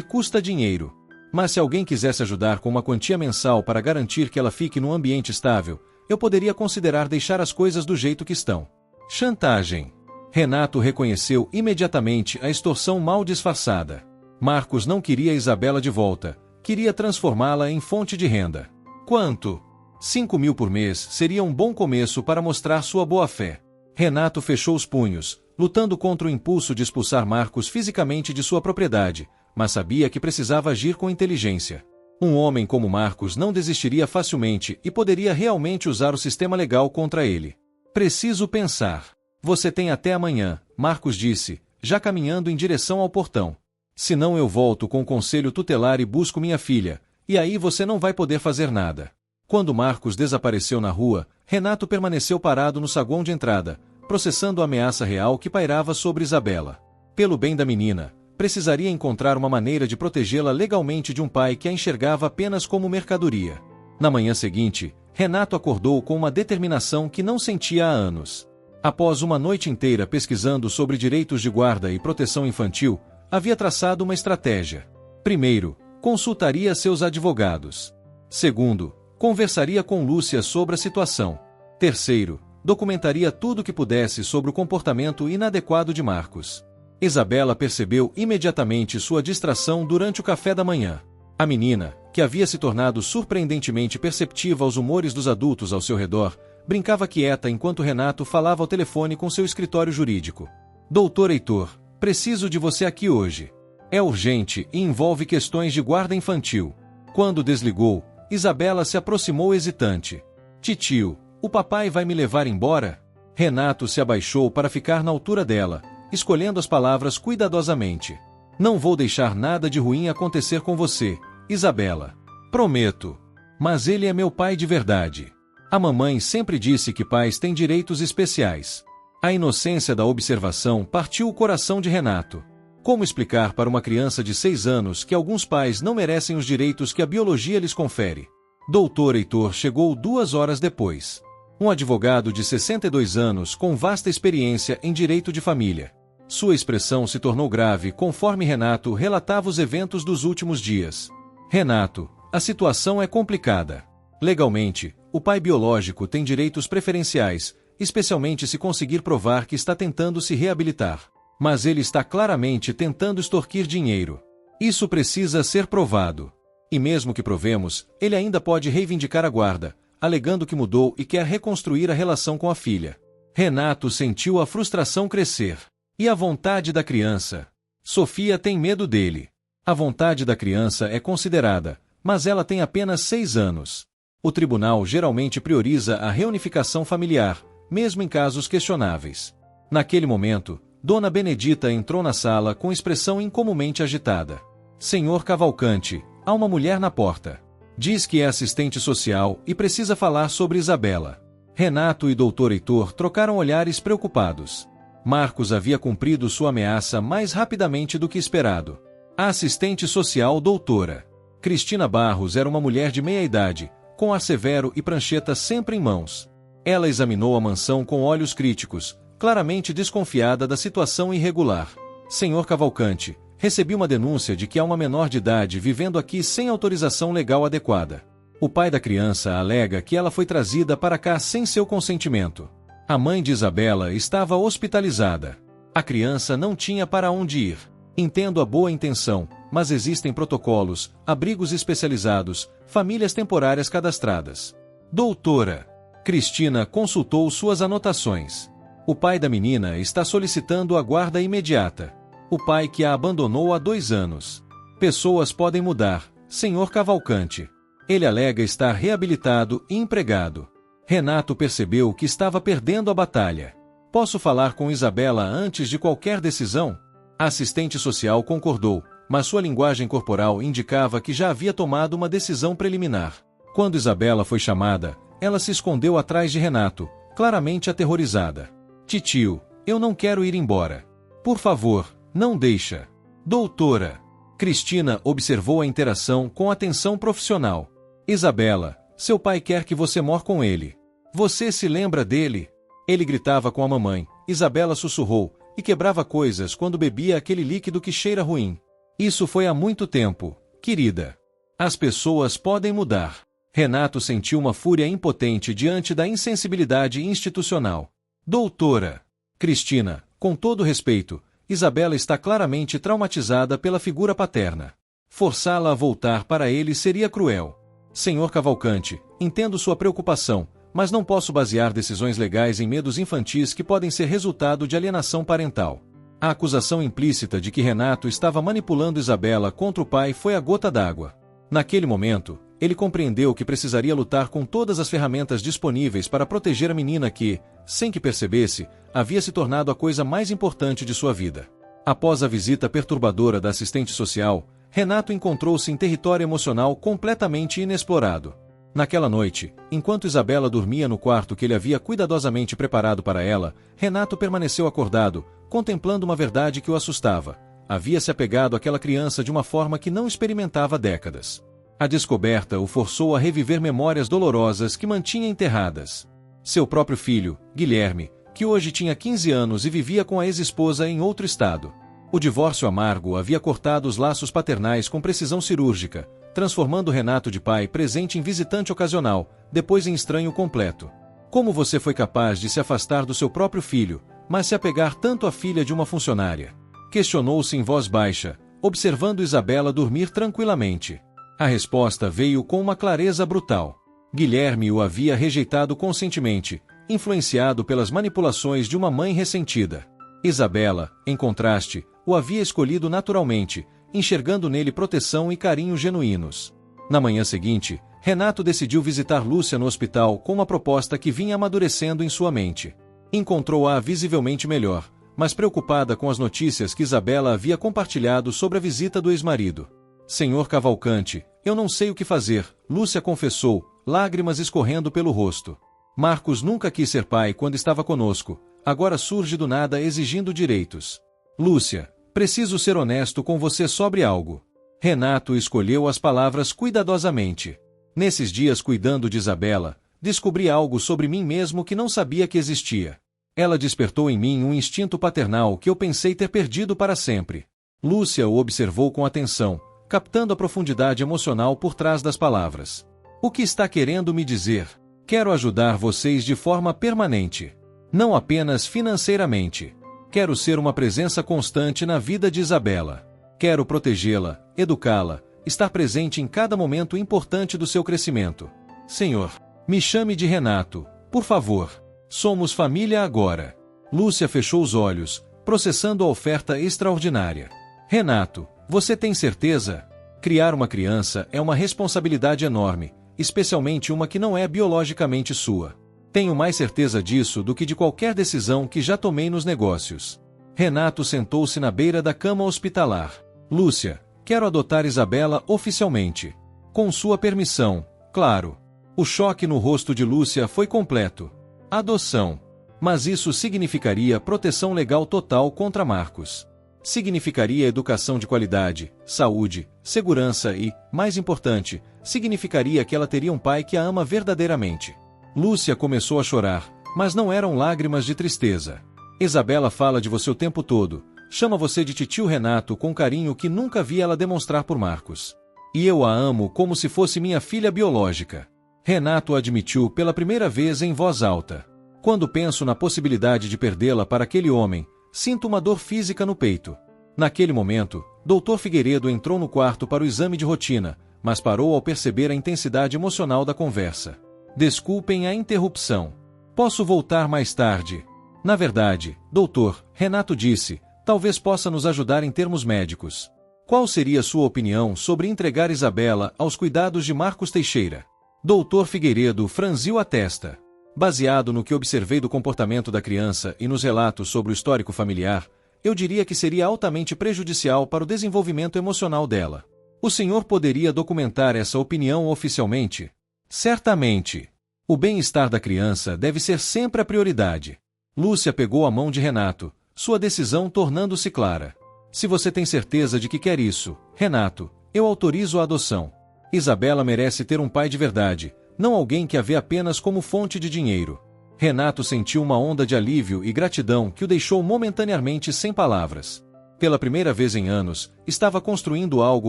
custa dinheiro. Mas se alguém quisesse ajudar com uma quantia mensal para garantir que ela fique num ambiente estável, eu poderia considerar deixar as coisas do jeito que estão. Chantagem. Renato reconheceu imediatamente a extorsão mal disfarçada. Marcos não queria Isabela de volta, queria transformá-la em fonte de renda. Quanto? 5.000 por mês seria um bom começo para mostrar sua boa-fé. Renato fechou os punhos, lutando contra o impulso de expulsar Marcos fisicamente de sua propriedade, mas sabia que precisava agir com inteligência. Um homem como Marcos não desistiria facilmente e poderia realmente usar o sistema legal contra ele. Preciso pensar. Você tem até amanhã, Marcos disse, já caminhando em direção ao portão. Senão eu volto com o conselho tutelar e busco minha filha, e aí você não vai poder fazer nada. Quando Marcos desapareceu na rua, Renato permaneceu parado no saguão de entrada, processando a ameaça real que pairava sobre Isabela. Pelo bem da menina, precisaria encontrar uma maneira de protegê-la legalmente de um pai que a enxergava apenas como mercadoria. Na manhã seguinte, Renato acordou com uma determinação que não sentia há anos. Após uma noite inteira pesquisando sobre direitos de guarda e proteção infantil, havia traçado uma estratégia. Primeiro, consultaria seus advogados. Segundo, conversaria com Lúcia sobre a situação. Terceiro, documentaria tudo o que pudesse sobre o comportamento inadequado de Marcos. Isabela percebeu imediatamente sua distração durante o café da manhã. A menina, que havia se tornado surpreendentemente perceptiva aos humores dos adultos ao seu redor, brincava quieta enquanto Renato falava ao telefone com seu escritório jurídico. Doutor Heitor, preciso de você aqui hoje. É urgente e envolve questões de guarda infantil. Quando desligou, Isabela se aproximou hesitante. Titio, o papai vai me levar embora? Renato se abaixou para ficar na altura dela, escolhendo as palavras cuidadosamente. Não vou deixar nada de ruim acontecer com você, Isabela. Prometo. Mas ele é meu pai de verdade. A mamãe sempre disse que pais têm direitos especiais. A inocência da observação partiu o coração de Renato. Como explicar para uma criança de 6 anos que alguns pais não merecem os direitos que a biologia lhes confere? Doutor Heitor chegou 2 horas depois. Um advogado de 62 anos com vasta experiência em direito de família. Sua expressão se tornou grave conforme Renato relatava os eventos dos últimos dias. Renato, a situação é complicada. Legalmente, o pai biológico tem direitos preferenciais, especialmente se conseguir provar que está tentando se reabilitar. Mas ele está claramente tentando extorquir dinheiro. Isso precisa ser provado. E mesmo que provemos, ele ainda pode reivindicar a guarda, alegando que mudou e quer reconstruir a relação com a filha. Renato sentiu a frustração crescer. E a vontade da criança? Sofia tem medo dele. A vontade da criança é considerada, mas ela tem apenas 6 anos. O tribunal geralmente prioriza a reunificação familiar, mesmo em casos questionáveis. Naquele momento, Dona Benedita entrou na sala com expressão incomumente agitada. Senhor Cavalcante, há uma mulher na porta. Diz que é assistente social e precisa falar sobre Isabela. Renato e Dr. Heitor trocaram olhares preocupados. Marcos havia cumprido sua ameaça mais rapidamente do que esperado. A assistente social doutora Cristina Barros era uma mulher de meia-idade, com ar severo e prancheta sempre em mãos. Ela examinou a mansão com olhos críticos, claramente desconfiada da situação irregular. Senhor Cavalcante, recebi uma denúncia de que há uma menor de idade vivendo aqui sem autorização legal adequada. O pai da criança alega que ela foi trazida para cá sem seu consentimento. A mãe de Isabela estava hospitalizada. A criança não tinha para onde ir. Entendo a boa intenção, mas existem protocolos, abrigos especializados, famílias temporárias cadastradas. Doutora Cristina consultou suas anotações. O pai da menina está solicitando a guarda imediata. O pai que a abandonou há 2 anos. Pessoas podem mudar, senhor Cavalcante. Ele alega estar reabilitado e empregado. Renato percebeu que estava perdendo a batalha. Posso falar com Isabela antes de qualquer decisão? A assistente social concordou, mas sua linguagem corporal indicava que já havia tomado uma decisão preliminar. Quando Isabela foi chamada, ela se escondeu atrás de Renato, claramente aterrorizada. Titio, eu não quero ir embora. Por favor, não deixa. Doutora Cristina observou a interação com atenção profissional. Isabela, seu pai quer que você more com ele. Você se lembra dele? Ele gritava com a mamãe, Isabela sussurrou, e quebrava coisas quando bebia aquele líquido que cheira ruim. Isso foi há muito tempo, querida. As pessoas podem mudar. Renato sentiu uma fúria impotente diante da insensibilidade institucional. Doutora Cristina, com todo respeito, Isabela está claramente traumatizada pela figura paterna. Forçá-la a voltar para ele seria cruel. Senhor Cavalcante, entendo sua preocupação, mas não posso basear decisões legais em medos infantis que podem ser resultado de alienação parental. A acusação implícita de que Renato estava manipulando Isabela contra o pai foi a gota d'água. Naquele momento, ele compreendeu que precisaria lutar com todas as ferramentas disponíveis para proteger a menina que, sem que percebesse, havia se tornado a coisa mais importante de sua vida. Após a visita perturbadora da assistente social, Renato encontrou-se em território emocional completamente inexplorado. Naquela noite, enquanto Isabela dormia no quarto que ele havia cuidadosamente preparado para ela, Renato permaneceu acordado, contemplando uma verdade que o assustava. Havia se apegado àquela criança de uma forma que não experimentava há décadas. A descoberta o forçou a reviver memórias dolorosas que mantinha enterradas. Seu próprio filho, Guilherme, que hoje tinha 15 anos e vivia com a ex-esposa em outro estado. O divórcio amargo havia cortado os laços paternais com precisão cirúrgica, transformando Renato de pai presente em visitante ocasional, depois em estranho completo. Como você foi capaz de se afastar do seu próprio filho, mas se apegar tanto à filha de uma funcionária? Questionou-se em voz baixa, observando Isabela dormir tranquilamente. A resposta veio com uma clareza brutal. Guilherme o havia rejeitado conscientemente, influenciado pelas manipulações de uma mãe ressentida. Isabela, em contraste, o havia escolhido naturalmente, enxergando nele proteção e carinho genuínos. Na manhã seguinte, Renato decidiu visitar Lúcia no hospital com uma proposta que vinha amadurecendo em sua mente. Encontrou-a visivelmente melhor, mas preocupada com as notícias que Isabela havia compartilhado sobre a visita do ex-marido. Senhor Cavalcante, eu não sei o que fazer, Lúcia confessou, lágrimas escorrendo pelo rosto. Marcos nunca quis ser pai quando estava conosco, agora surge do nada exigindo direitos. Lúcia, preciso ser honesto com você sobre algo. Renato escolheu as palavras cuidadosamente. Nesses dias cuidando de Isabela, descobri algo sobre mim mesmo que não sabia que existia. Ela despertou em mim um instinto paternal que eu pensei ter perdido para sempre. Lúcia o observou com atenção, captando a profundidade emocional por trás das palavras. O que está querendo me dizer? Quero ajudar vocês de forma permanente. Não apenas financeiramente. Quero ser uma presença constante na vida de Isabela. Quero protegê-la, educá-la, estar presente em cada momento importante do seu crescimento. Senhor, me chame de Renato, por favor. Somos família agora. Lúcia fechou os olhos, processando a oferta extraordinária. Renato, você tem certeza? Criar uma criança é uma responsabilidade enorme, especialmente uma que não é biologicamente sua. Tenho mais certeza disso do que de qualquer decisão que já tomei nos negócios. Renato sentou-se na beira da cama hospitalar. Lúcia, quero adotar Isabela oficialmente. Com sua permissão, claro. O choque no rosto de Lúcia foi completo. Adoção. Mas isso significaria proteção legal total contra Marcos. Significaria educação de qualidade, saúde, segurança e, mais importante, significaria que ela teria um pai que a ama verdadeiramente. Lúcia começou a chorar, mas não eram lágrimas de tristeza. Isabela fala de você o tempo todo, chama você de titio Renato com carinho que nunca vi ela demonstrar por Marcos. E eu a amo como se fosse minha filha biológica. Renato admitiu pela primeira vez em voz alta. Quando penso na possibilidade de perdê-la para aquele homem, sinto uma dor física no peito. Naquele momento, Dr. Figueiredo entrou no quarto para o exame de rotina, mas parou ao perceber a intensidade emocional da conversa. Desculpem a interrupção. Posso voltar mais tarde? Na verdade, doutor, Renato disse, talvez possa nos ajudar em termos médicos. Qual seria sua opinião sobre entregar Isabela aos cuidados de Marcos Teixeira? Dr. Figueiredo franziu a testa. Baseado no que observei do comportamento da criança e nos relatos sobre o histórico familiar, eu diria que seria altamente prejudicial para o desenvolvimento emocional dela. O senhor poderia documentar essa opinião oficialmente? Certamente. O bem-estar da criança deve ser sempre a prioridade. Lúcia pegou a mão de Renato, sua decisão tornando-se clara. Se você tem certeza de que quer isso, Renato, eu autorizo a adoção. Isabela merece ter um pai de verdade, não alguém que a vê apenas como fonte de dinheiro. Renato sentiu uma onda de alívio e gratidão que o deixou momentaneamente sem palavras. Pela primeira vez em anos, estava construindo algo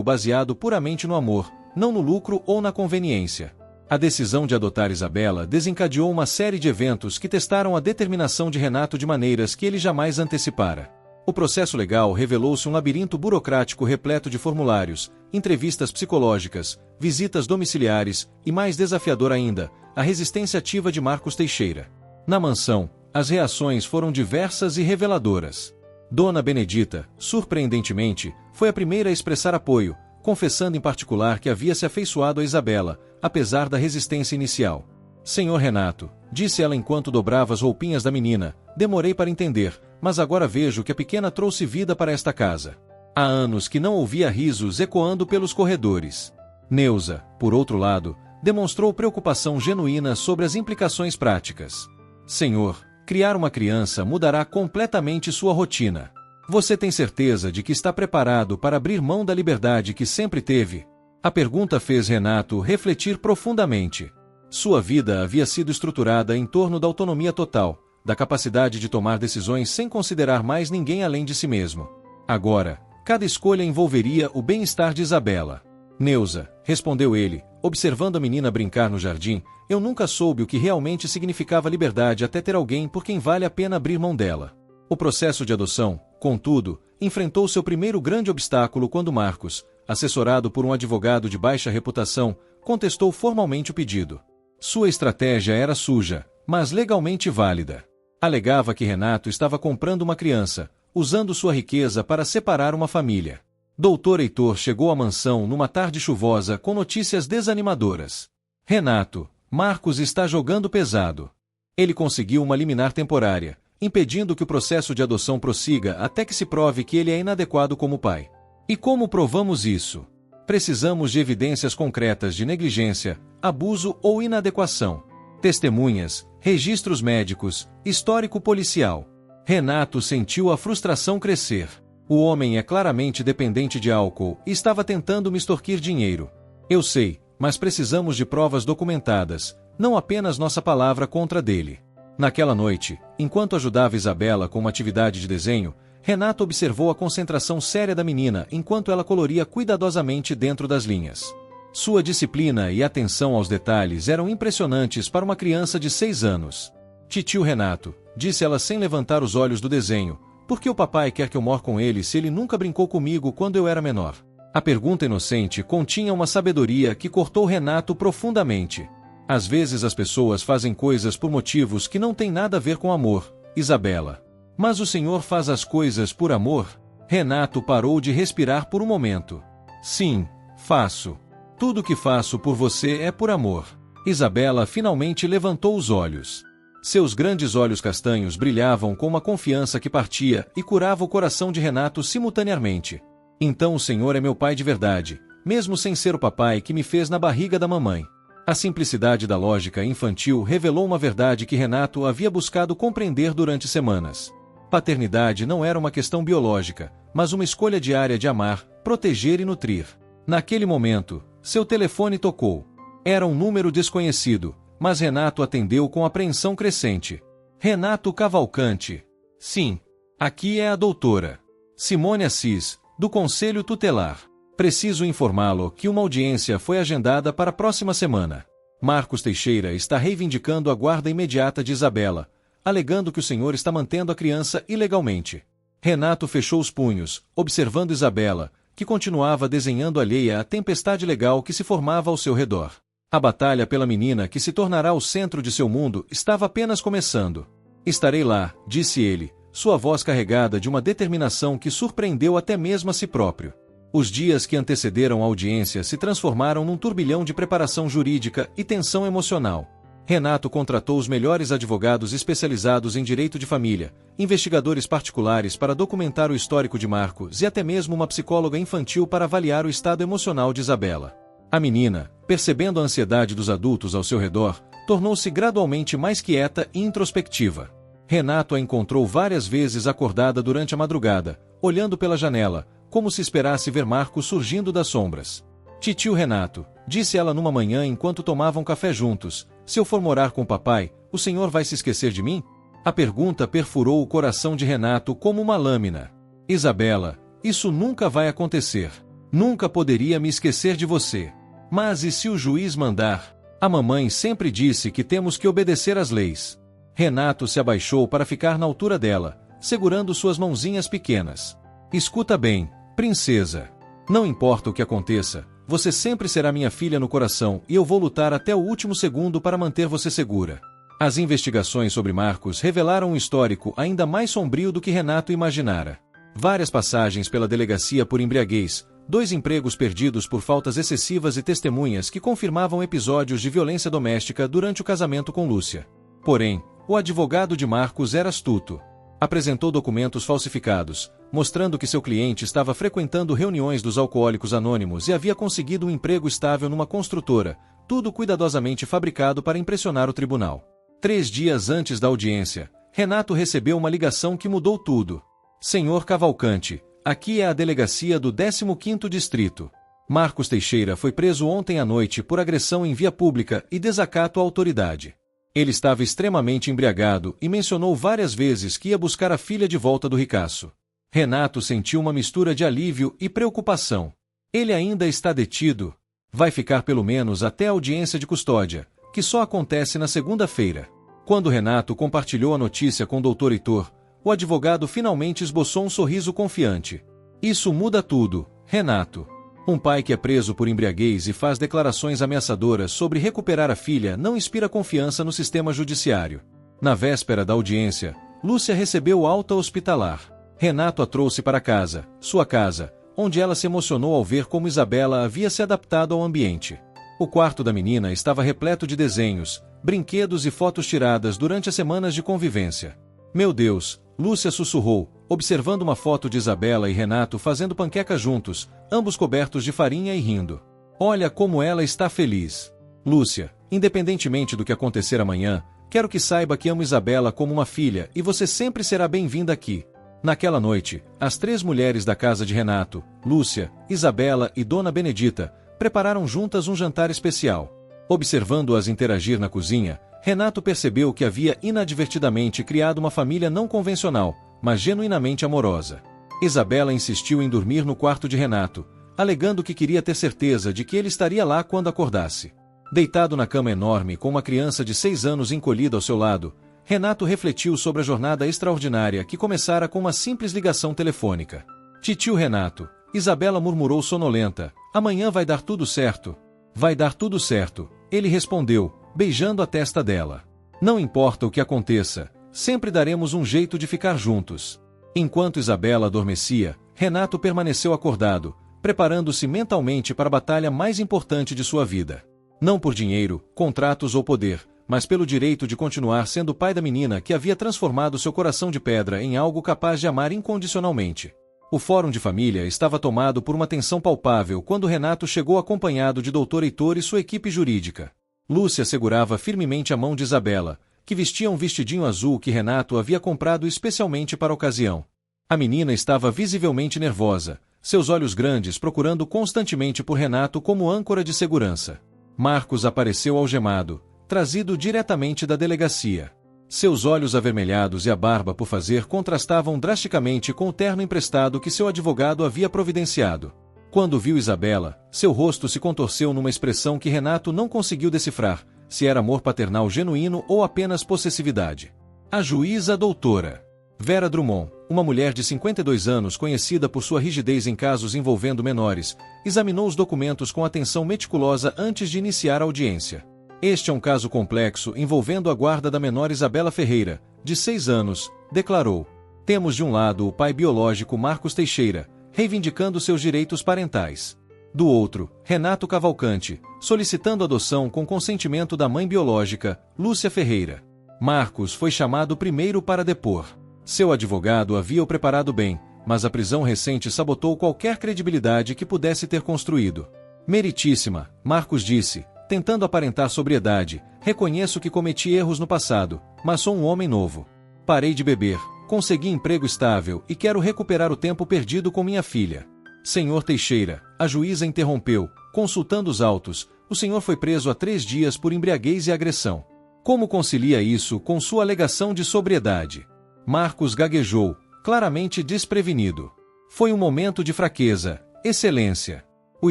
baseado puramente no amor, não no lucro ou na conveniência. A decisão de adotar Isabela desencadeou uma série de eventos que testaram a determinação de Renato de maneiras que ele jamais antecipara. O processo legal revelou-se um labirinto burocrático repleto de formulários, entrevistas psicológicas, visitas domiciliares e, mais desafiador ainda, a resistência ativa de Marcos Teixeira. Na mansão, as reações foram diversas e reveladoras. Dona Benedita, surpreendentemente, foi a primeira a expressar apoio, confessando em particular que havia se afeiçoado a Isabela, apesar da resistência inicial. Senhor Renato, disse ela enquanto dobrava as roupinhas da menina, demorei para entender, mas agora vejo que a pequena trouxe vida para esta casa. Há anos que não ouvia risos ecoando pelos corredores. Neuza, por outro lado, demonstrou preocupação genuína sobre as implicações práticas. Senhor, criar uma criança mudará completamente sua rotina. Você tem certeza de que está preparado para abrir mão da liberdade que sempre teve? A pergunta fez Renato refletir profundamente. Sua vida havia sido estruturada em torno da autonomia total, da capacidade de tomar decisões sem considerar mais ninguém além de si mesmo. Agora, cada escolha envolveria o bem-estar de Isabela. Neuza, respondeu ele, observando a menina brincar no jardim, eu nunca soube o que realmente significava liberdade até ter alguém por quem vale a pena abrir mão dela. O processo de adoção, contudo, enfrentou seu primeiro grande obstáculo quando Marcos, assessorado por um advogado de baixa reputação, contestou formalmente o pedido. Sua estratégia era suja, mas legalmente válida. Alegava que Renato estava comprando uma criança, usando sua riqueza para separar uma família. Doutor Heitor chegou à mansão numa tarde chuvosa com notícias desanimadoras. Renato, Marcos está jogando pesado. Ele conseguiu uma liminar temporária, impedindo que o processo de adoção prossiga até que se prove que ele é inadequado como pai. E como provamos isso? Precisamos de evidências concretas de negligência, abuso ou inadequação. Testemunhas, registros médicos, histórico policial. Renato sentiu a frustração crescer. O homem é claramente dependente de álcool e estava tentando me extorquir dinheiro. Eu sei, mas precisamos de provas documentadas, não apenas nossa palavra contra dele. Naquela noite, enquanto ajudava Isabela com uma atividade de desenho, Renato observou a concentração séria da menina enquanto ela coloria cuidadosamente dentro das linhas. Sua disciplina e atenção aos detalhes eram impressionantes para uma criança de 6 anos. Titio Renato, disse ela sem levantar os olhos do desenho, por que o papai quer que eu more com ele se ele nunca brincou comigo quando eu era menor? A pergunta inocente continha uma sabedoria que cortou Renato profundamente. Às vezes as pessoas fazem coisas por motivos que não têm nada a ver com amor, Isabela. Mas o Senhor faz as coisas por amor? Renato parou de respirar por um momento. Sim, faço. Tudo que faço por você é por amor. Isabela finalmente levantou os olhos. Seus grandes olhos castanhos brilhavam com uma confiança que partia e curava o coração de Renato simultaneamente. Então o Senhor é meu pai de verdade, mesmo sem ser o papai que me fez na barriga da mamãe. A simplicidade da lógica infantil revelou uma verdade que Renato havia buscado compreender durante semanas. Paternidade não era uma questão biológica, mas uma escolha diária de amar, proteger e nutrir. Naquele momento, seu telefone tocou. Era um número desconhecido, mas Renato atendeu com apreensão crescente. Renato Cavalcante. Sim, aqui é a doutora Simone Assis, do Conselho Tutelar. Preciso informá-lo que uma audiência foi agendada para a próxima semana. Marcos Teixeira está reivindicando a guarda imediata de Isabela, alegando que o senhor está mantendo a criança ilegalmente. Renato fechou os punhos, observando Isabela, que continuava desenhando alheia à tempestade legal que se formava ao seu redor. A batalha pela menina que se tornará o centro de seu mundo estava apenas começando. Estarei lá, disse ele, sua voz carregada de uma determinação que surpreendeu até mesmo a si próprio. Os dias que antecederam a audiência se transformaram num turbilhão de preparação jurídica e tensão emocional. Renato contratou os melhores advogados especializados em direito de família, investigadores particulares para documentar o histórico de Marcos e até mesmo uma psicóloga infantil para avaliar o estado emocional de Isabela. A menina, percebendo a ansiedade dos adultos ao seu redor, tornou-se gradualmente mais quieta e introspectiva. Renato a encontrou várias vezes acordada durante a madrugada, olhando pela janela, como se esperasse ver Marcos surgindo das sombras. Titio Renato, disse ela numa manhã enquanto tomavam café juntos, Se eu for morar com o papai, o senhor vai se esquecer de mim? A pergunta perfurou o coração de Renato como uma lâmina. Isabela, isso nunca vai acontecer. Nunca poderia me esquecer de você. Mas e se o juiz mandar? A mamãe sempre disse que temos que obedecer às leis. Renato se abaixou para ficar na altura dela, segurando suas mãozinhas pequenas. Escuta bem, princesa. Não importa o que aconteça, você sempre será minha filha no coração e eu vou lutar até o último segundo para manter você segura. As investigações sobre Marcos revelaram um histórico ainda mais sombrio do que Renato imaginara. Várias passagens pela delegacia por embriaguez, 2 empregos perdidos por faltas excessivas e testemunhas que confirmavam episódios de violência doméstica durante o casamento com Lúcia. Porém, o advogado de Marcos era astuto. Apresentou documentos falsificados, mostrando que seu cliente estava frequentando reuniões dos Alcoólicos Anônimos e havia conseguido um emprego estável numa construtora, tudo cuidadosamente fabricado para impressionar o tribunal. 3 dias antes da audiência, Renato recebeu uma ligação que mudou tudo. Senhor Cavalcante, aqui é a delegacia do 15º Distrito. Marcos Teixeira foi preso ontem à noite por agressão em via pública e desacato à autoridade. Ele estava extremamente embriagado e mencionou várias vezes que ia buscar a filha de volta do ricaço. Renato sentiu uma mistura de alívio e preocupação. Ele ainda está detido. Vai ficar pelo menos até a audiência de custódia, que só acontece na segunda-feira. Quando Renato compartilhou a notícia com o Dr. Heitor, o advogado finalmente esboçou um sorriso confiante. Isso muda tudo, Renato. Um pai que é preso por embriaguez e faz declarações ameaçadoras sobre recuperar a filha não inspira confiança no sistema judiciário. Na véspera da audiência, Lúcia recebeu alta hospitalar. Renato a trouxe para casa, sua casa, onde ela se emocionou ao ver como Isabela havia se adaptado ao ambiente. O quarto da menina estava repleto de desenhos, brinquedos e fotos tiradas durante as semanas de convivência. Meu Deus, Lúcia sussurrou, observando uma foto de Isabela e Renato fazendo panqueca juntos, ambos cobertos de farinha e rindo. Olha como ela está feliz. Lúcia, independentemente do que acontecer amanhã, quero que saiba que amo Isabela como uma filha e você sempre será bem-vinda aqui. Naquela noite, as 3 mulheres da casa de Renato, Lúcia, Isabela e Dona Benedita, prepararam juntas um jantar especial. Observando-as interagir na cozinha, Renato percebeu que havia inadvertidamente criado uma família não convencional, mas genuinamente amorosa. Isabela insistiu em dormir no quarto de Renato, alegando que queria ter certeza de que ele estaria lá quando acordasse. Deitado na cama enorme com uma criança de 6 anos encolhida ao seu lado, Renato refletiu sobre a jornada extraordinária que começara com uma simples ligação telefônica. Titio Renato, Isabela murmurou sonolenta, amanhã vai dar tudo certo. Vai dar tudo certo, ele respondeu, beijando a testa dela. Não importa o que aconteça, sempre daremos um jeito de ficar juntos. Enquanto Isabela adormecia, Renato permaneceu acordado, preparando-se mentalmente para a batalha mais importante de sua vida. Não por dinheiro, contratos ou poder, mas pelo direito de continuar sendo o pai da menina que havia transformado seu coração de pedra em algo capaz de amar incondicionalmente. O fórum de família estava tomado por uma tensão palpável quando Renato chegou acompanhado de Dr. Heitor e sua equipe jurídica. Lúcia segurava firmemente a mão de Isabela, que vestia um vestidinho azul que Renato havia comprado especialmente para a ocasião. A menina estava visivelmente nervosa, seus olhos grandes procurando constantemente por Renato como âncora de segurança. Marcos apareceu algemado, trazido diretamente da delegacia. Seus olhos avermelhados e a barba por fazer contrastavam drasticamente com o terno emprestado que seu advogado havia providenciado. Quando viu Isabela, seu rosto se contorceu numa expressão que Renato não conseguiu decifrar, se era amor paternal genuíno ou apenas possessividade. A juíza doutora Vera Drummond, uma mulher de 52 anos conhecida por sua rigidez em casos envolvendo menores, examinou os documentos com atenção meticulosa antes de iniciar a audiência. Este é um caso complexo envolvendo a guarda da menor Isabela Ferreira, de 6 anos, declarou. Temos de um lado o pai biológico Marcos Teixeira, reivindicando seus direitos parentais. Do outro, Renato Cavalcante, solicitando adoção com consentimento da mãe biológica, Lúcia Ferreira. Marcos foi chamado primeiro para depor. Seu advogado havia o preparado bem, mas a prisão recente sabotou qualquer credibilidade que pudesse ter construído. Meritíssima, Marcos disse, tentando aparentar sobriedade, reconheço que cometi erros no passado, mas sou um homem novo. Parei de beber, consegui emprego estável e quero recuperar o tempo perdido com minha filha. Senhor Teixeira, a juíza interrompeu, consultando os autos, O senhor foi preso há 3 dias por embriaguez e agressão. Como concilia isso com sua alegação de sobriedade? Marcos gaguejou, claramente desprevenido. Foi um momento de fraqueza, Excelência. O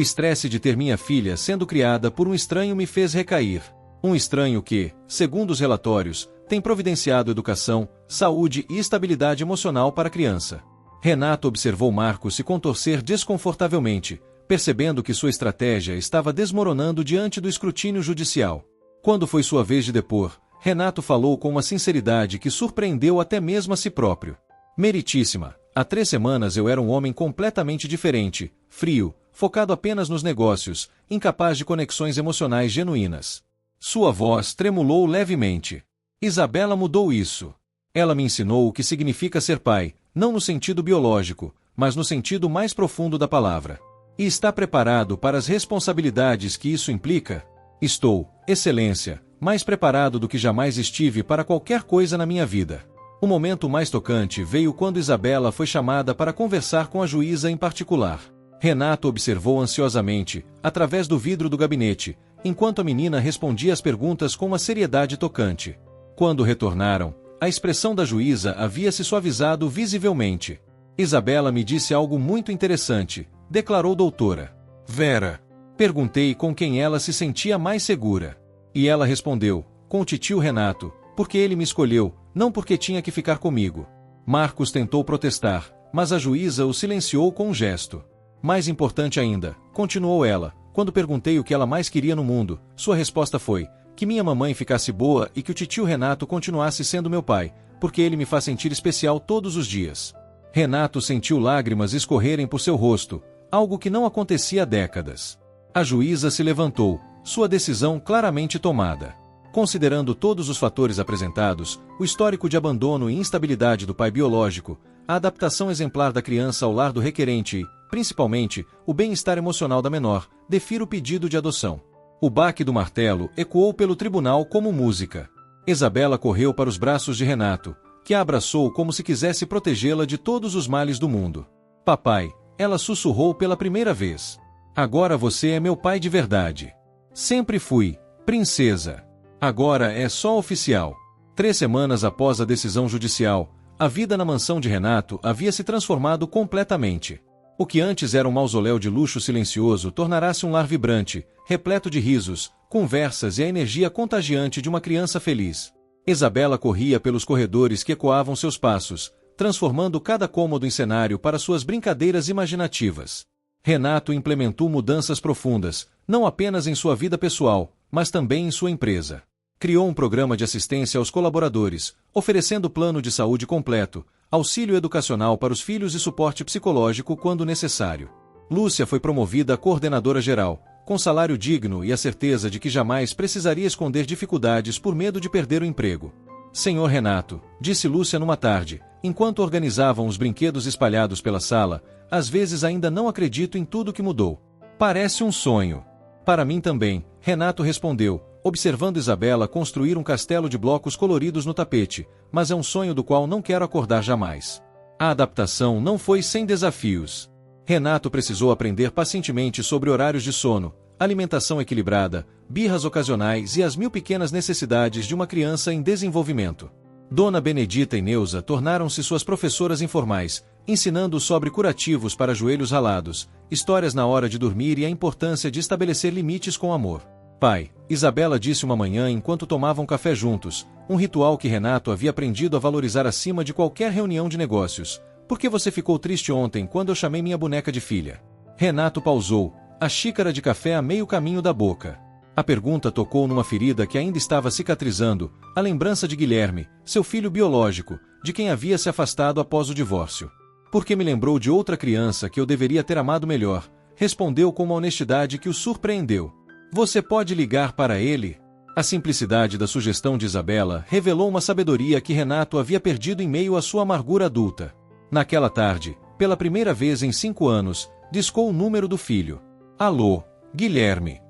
estresse de ter minha filha sendo criada por um estranho me fez recair. Um estranho que, segundo os relatórios, tem providenciado educação, saúde e estabilidade emocional para a criança. Renato observou Marcos se contorcer desconfortavelmente, percebendo que sua estratégia estava desmoronando diante do escrutínio judicial. Quando foi sua vez de depor, Renato falou com uma sinceridade que surpreendeu até mesmo a si próprio. Meritíssima, há 3 semanas eu era um homem completamente diferente, frio, focado apenas nos negócios, incapaz de conexões emocionais genuínas. Sua voz tremulou levemente. Isabela mudou isso. Ela me ensinou o que significa ser pai, não no sentido biológico, mas no sentido mais profundo da palavra. E está preparado para as responsabilidades que isso implica? Estou, Excelência, mais preparado do que jamais estive para qualquer coisa na minha vida. O momento mais tocante veio quando Isabela foi chamada para conversar com a juíza em particular. Renato observou ansiosamente, através do vidro do gabinete, enquanto a menina respondia às perguntas com uma seriedade tocante. Quando retornaram, a expressão da juíza havia se suavizado visivelmente. Isabela me disse algo muito interessante, declarou doutora Vera. Perguntei com quem ela se sentia mais segura. E ela respondeu, com o titio Renato, porque ele me escolheu, não porque tinha que ficar comigo. Marcos tentou protestar, mas a juíza o silenciou com um gesto. Mais importante ainda, continuou ela, quando perguntei o que ela mais queria no mundo, sua resposta foi, que minha mamãe ficasse boa e que o titio Renato continuasse sendo meu pai, porque ele me faz sentir especial todos os dias. Renato sentiu lágrimas escorrerem por seu rosto, algo que não acontecia há décadas. A juíza se levantou, sua decisão claramente tomada. Considerando todos os fatores apresentados, o histórico de abandono e instabilidade do pai biológico, a adaptação exemplar da criança ao lar do requerente e, principalmente, o bem-estar emocional da menor, defiro o pedido de adoção. O baque do martelo ecoou pelo tribunal como música. Isabela correu para os braços de Renato, que a abraçou como se quisesse protegê-la de todos os males do mundo. Papai, ela sussurrou pela primeira vez. Agora você é meu pai de verdade. Sempre fui, princesa. Agora é só oficial. 3 semanas após a decisão judicial, a vida na mansão de Renato havia se transformado completamente. O que antes era um mausoléu de luxo silencioso tornará-se um lar vibrante, repleto de risos, conversas e a energia contagiante de uma criança feliz. Isabela corria pelos corredores que ecoavam seus passos, transformando cada cômodo em cenário para suas brincadeiras imaginativas. Renato implementou mudanças profundas, não apenas em sua vida pessoal, mas também em sua empresa. Criou um programa de assistência aos colaboradores, oferecendo plano de saúde completo, auxílio educacional para os filhos e suporte psicológico quando necessário. Lúcia foi promovida a coordenadora geral, com salário digno e a certeza de que jamais precisaria esconder dificuldades por medo de perder o emprego. Senhor Renato, disse Lúcia numa tarde, enquanto organizavam os brinquedos espalhados pela sala, às vezes ainda não acredito em tudo que mudou. Parece um sonho. Para mim também, Renato respondeu, observando Isabela construir um castelo de blocos coloridos no tapete, mas é um sonho do qual não quero acordar jamais. A adaptação não foi sem desafios. Renato precisou aprender pacientemente sobre horários de sono, alimentação equilibrada, birras ocasionais e as 1000 pequenas necessidades de uma criança em desenvolvimento. Dona Benedita e Neuza tornaram-se suas professoras informais, ensinando sobre curativos para joelhos ralados, histórias na hora de dormir e a importância de estabelecer limites com amor. Pai, Isabela disse uma manhã enquanto tomavam café juntos, um ritual que Renato havia aprendido a valorizar acima de qualquer reunião de negócios. Por que você ficou triste ontem quando eu chamei minha boneca de filha? Renato pausou, a xícara de café a meio caminho da boca. A pergunta tocou numa ferida que ainda estava cicatrizando, a lembrança de Guilherme, seu filho biológico, de quem havia se afastado após o divórcio. Porque me lembrou de outra criança que eu deveria ter amado melhor, respondeu com uma honestidade que o surpreendeu. Você pode ligar para ele? A simplicidade da sugestão de Isabela revelou uma sabedoria que Renato havia perdido em meio à sua amargura adulta. Naquela tarde, pela primeira vez em 5 anos, discou o número do filho. Alô, Guilherme.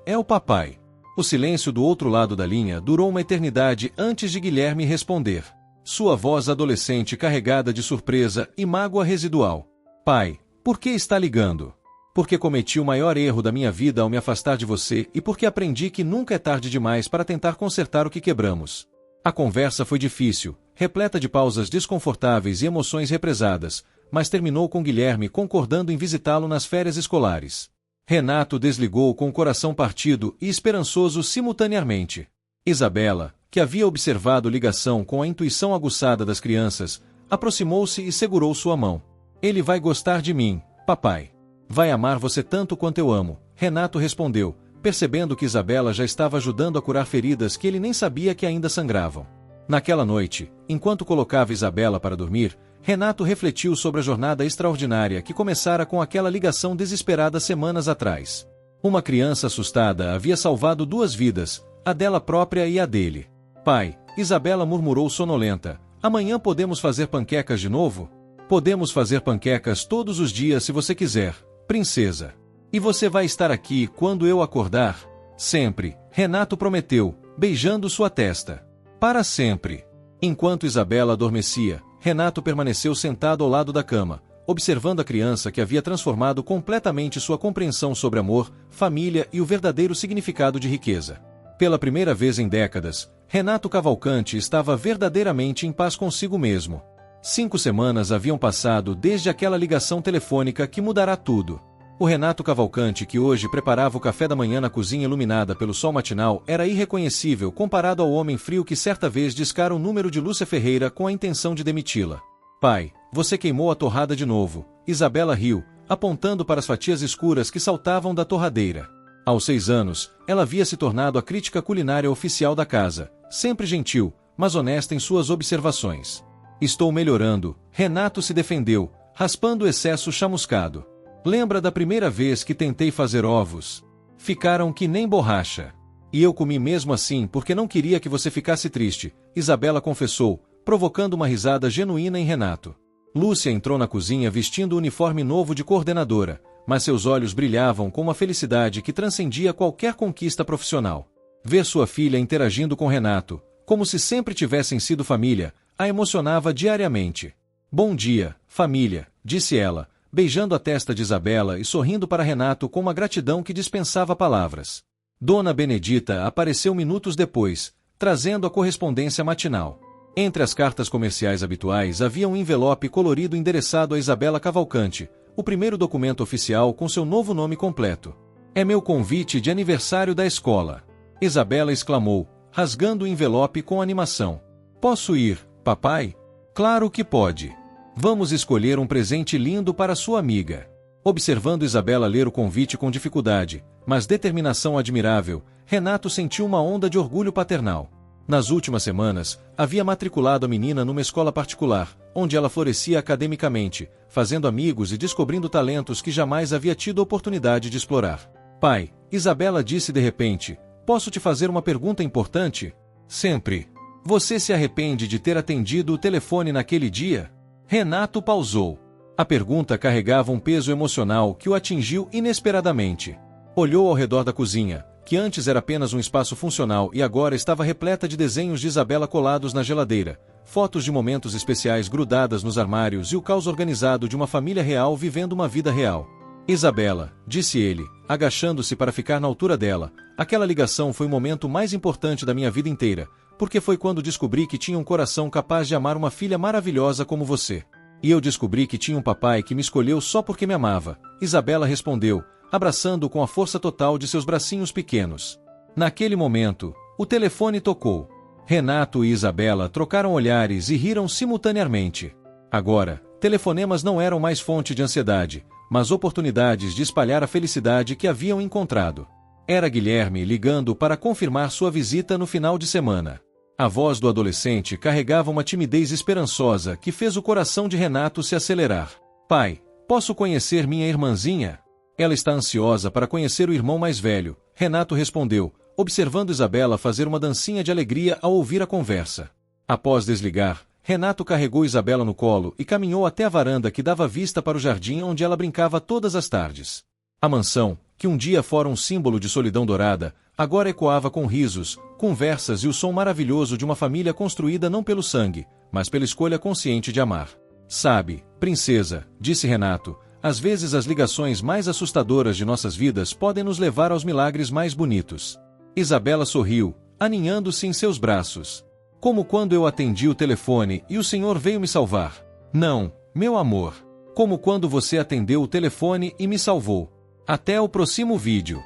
É o papai. O silêncio do outro lado da linha durou uma eternidade antes de Guilherme responder. Sua voz adolescente carregada de surpresa e mágoa residual. Pai, por que está ligando? Porque cometi o maior erro da minha vida ao me afastar de você e porque aprendi que nunca é tarde demais para tentar consertar o que quebramos. A conversa foi difícil, repleta de pausas desconfortáveis e emoções represadas, mas terminou com Guilherme concordando em visitá-lo nas férias escolares. Renato desligou com o coração partido e esperançoso simultaneamente. Isabela, que havia observado ligação com a intuição aguçada das crianças, aproximou-se e segurou sua mão. Ele vai gostar de mim, papai. Vai amar você tanto quanto eu amo, Renato respondeu, percebendo que Isabela já estava ajudando a curar feridas que ele nem sabia que ainda sangravam. Naquela noite, enquanto colocava Isabela para dormir, Renato refletiu sobre a jornada extraordinária que começara com aquela ligação desesperada semanas atrás. Uma criança assustada havia salvado 2 vidas, a dela própria e a dele. Pai, Isabela murmurou sonolenta, amanhã podemos fazer panquecas de novo? Podemos fazer panquecas todos os dias se você quiser, princesa. E você vai estar aqui quando eu acordar? Sempre, Renato prometeu, beijando sua testa. Para sempre. Enquanto Isabela adormecia, Renato permaneceu sentado ao lado da cama, observando a criança que havia transformado completamente sua compreensão sobre amor, família e o verdadeiro significado de riqueza. Pela primeira vez em décadas, Renato Cavalcante estava verdadeiramente em paz consigo mesmo. 5 semanas haviam passado desde aquela ligação telefônica que mudará tudo. O Renato Cavalcante que hoje preparava o café da manhã na cozinha iluminada pelo sol matinal era irreconhecível comparado ao homem frio que certa vez discara o número de Lúcia Ferreira com a intenção de demiti-la. Pai, você queimou a torrada de novo, Isabela riu, apontando para as fatias escuras que saltavam da torradeira. Aos 6 anos, ela havia se tornado a crítica culinária oficial da casa, sempre gentil, mas honesta em suas observações. Estou melhorando, Renato se defendeu, raspando o excesso chamuscado. Lembra da primeira vez que tentei fazer ovos? Ficaram que nem borracha. E eu comi mesmo assim porque não queria que você ficasse triste, Isabela confessou, provocando uma risada genuína em Renato. Lúcia entrou na cozinha vestindo o uniforme novo de coordenadora, mas seus olhos brilhavam com uma felicidade que transcendia qualquer conquista profissional. Ver sua filha interagindo com Renato, como se sempre tivessem sido família, a emocionava diariamente. Bom dia, família, disse ela, beijando a testa de Isabela e sorrindo para Renato com uma gratidão que dispensava palavras. Dona Benedita apareceu minutos depois, trazendo a correspondência matinal. Entre as cartas comerciais habituais havia um envelope colorido endereçado a Isabela Cavalcante, o primeiro documento oficial com seu novo nome completo. É meu convite de aniversário da escola. Isabela exclamou, rasgando o envelope com animação. Posso ir, papai? Claro que pode. Vamos escolher um presente lindo para sua amiga. Observando Isabela ler o convite com dificuldade, mas determinação admirável, Renato sentiu uma onda de orgulho paternal. Nas últimas semanas, havia matriculado a menina numa escola particular, onde ela florescia academicamente, fazendo amigos e descobrindo talentos que jamais havia tido oportunidade de explorar. Pai, Isabela disse de repente, posso te fazer uma pergunta importante? Sempre. Você se arrepende de ter atendido o telefone naquele dia? Renato pausou. A pergunta carregava um peso emocional que o atingiu inesperadamente. Olhou ao redor da cozinha, que antes era apenas um espaço funcional e agora estava repleta de desenhos de Isabela colados na geladeira, fotos de momentos especiais grudadas nos armários e o caos organizado de uma família real vivendo uma vida real. Isabela, disse ele, agachando-se para ficar na altura dela, aquela ligação foi o momento mais importante da minha vida inteira, porque foi quando descobri que tinha um coração capaz de amar uma filha maravilhosa como você. E eu descobri que tinha um papai que me escolheu só porque me amava, Isabela respondeu, abraçando-o com a força total de seus bracinhos pequenos. Naquele momento, o telefone tocou. Renato e Isabela trocaram olhares e riram simultaneamente. Agora, telefonemas não eram mais fonte de ansiedade, mas oportunidades de espalhar a felicidade que haviam encontrado. Era Guilherme ligando para confirmar sua visita no final de semana. A voz do adolescente carregava uma timidez esperançosa que fez o coração de Renato se acelerar. Pai, posso conhecer minha irmãzinha? Ela está ansiosa para conhecer o irmão mais velho, Renato respondeu, observando Isabela fazer uma dancinha de alegria ao ouvir a conversa. Após desligar, Renato carregou Isabela no colo e caminhou até a varanda que dava vista para o jardim onde ela brincava todas as tardes. A mansão, que um dia fora um símbolo de solidão dourada, agora ecoava com risos, conversas e o som maravilhoso de uma família construída não pelo sangue, mas pela escolha consciente de amar. Sabe, princesa, disse Renato, Às vezes as ligações mais assustadoras de nossas vidas podem nos levar aos milagres mais bonitos. Isabela sorriu, aninhando-se em seus braços. Como quando eu atendi o telefone e o senhor veio me salvar. Não, meu amor. Como quando você atendeu o telefone e me salvou. Até o próximo vídeo.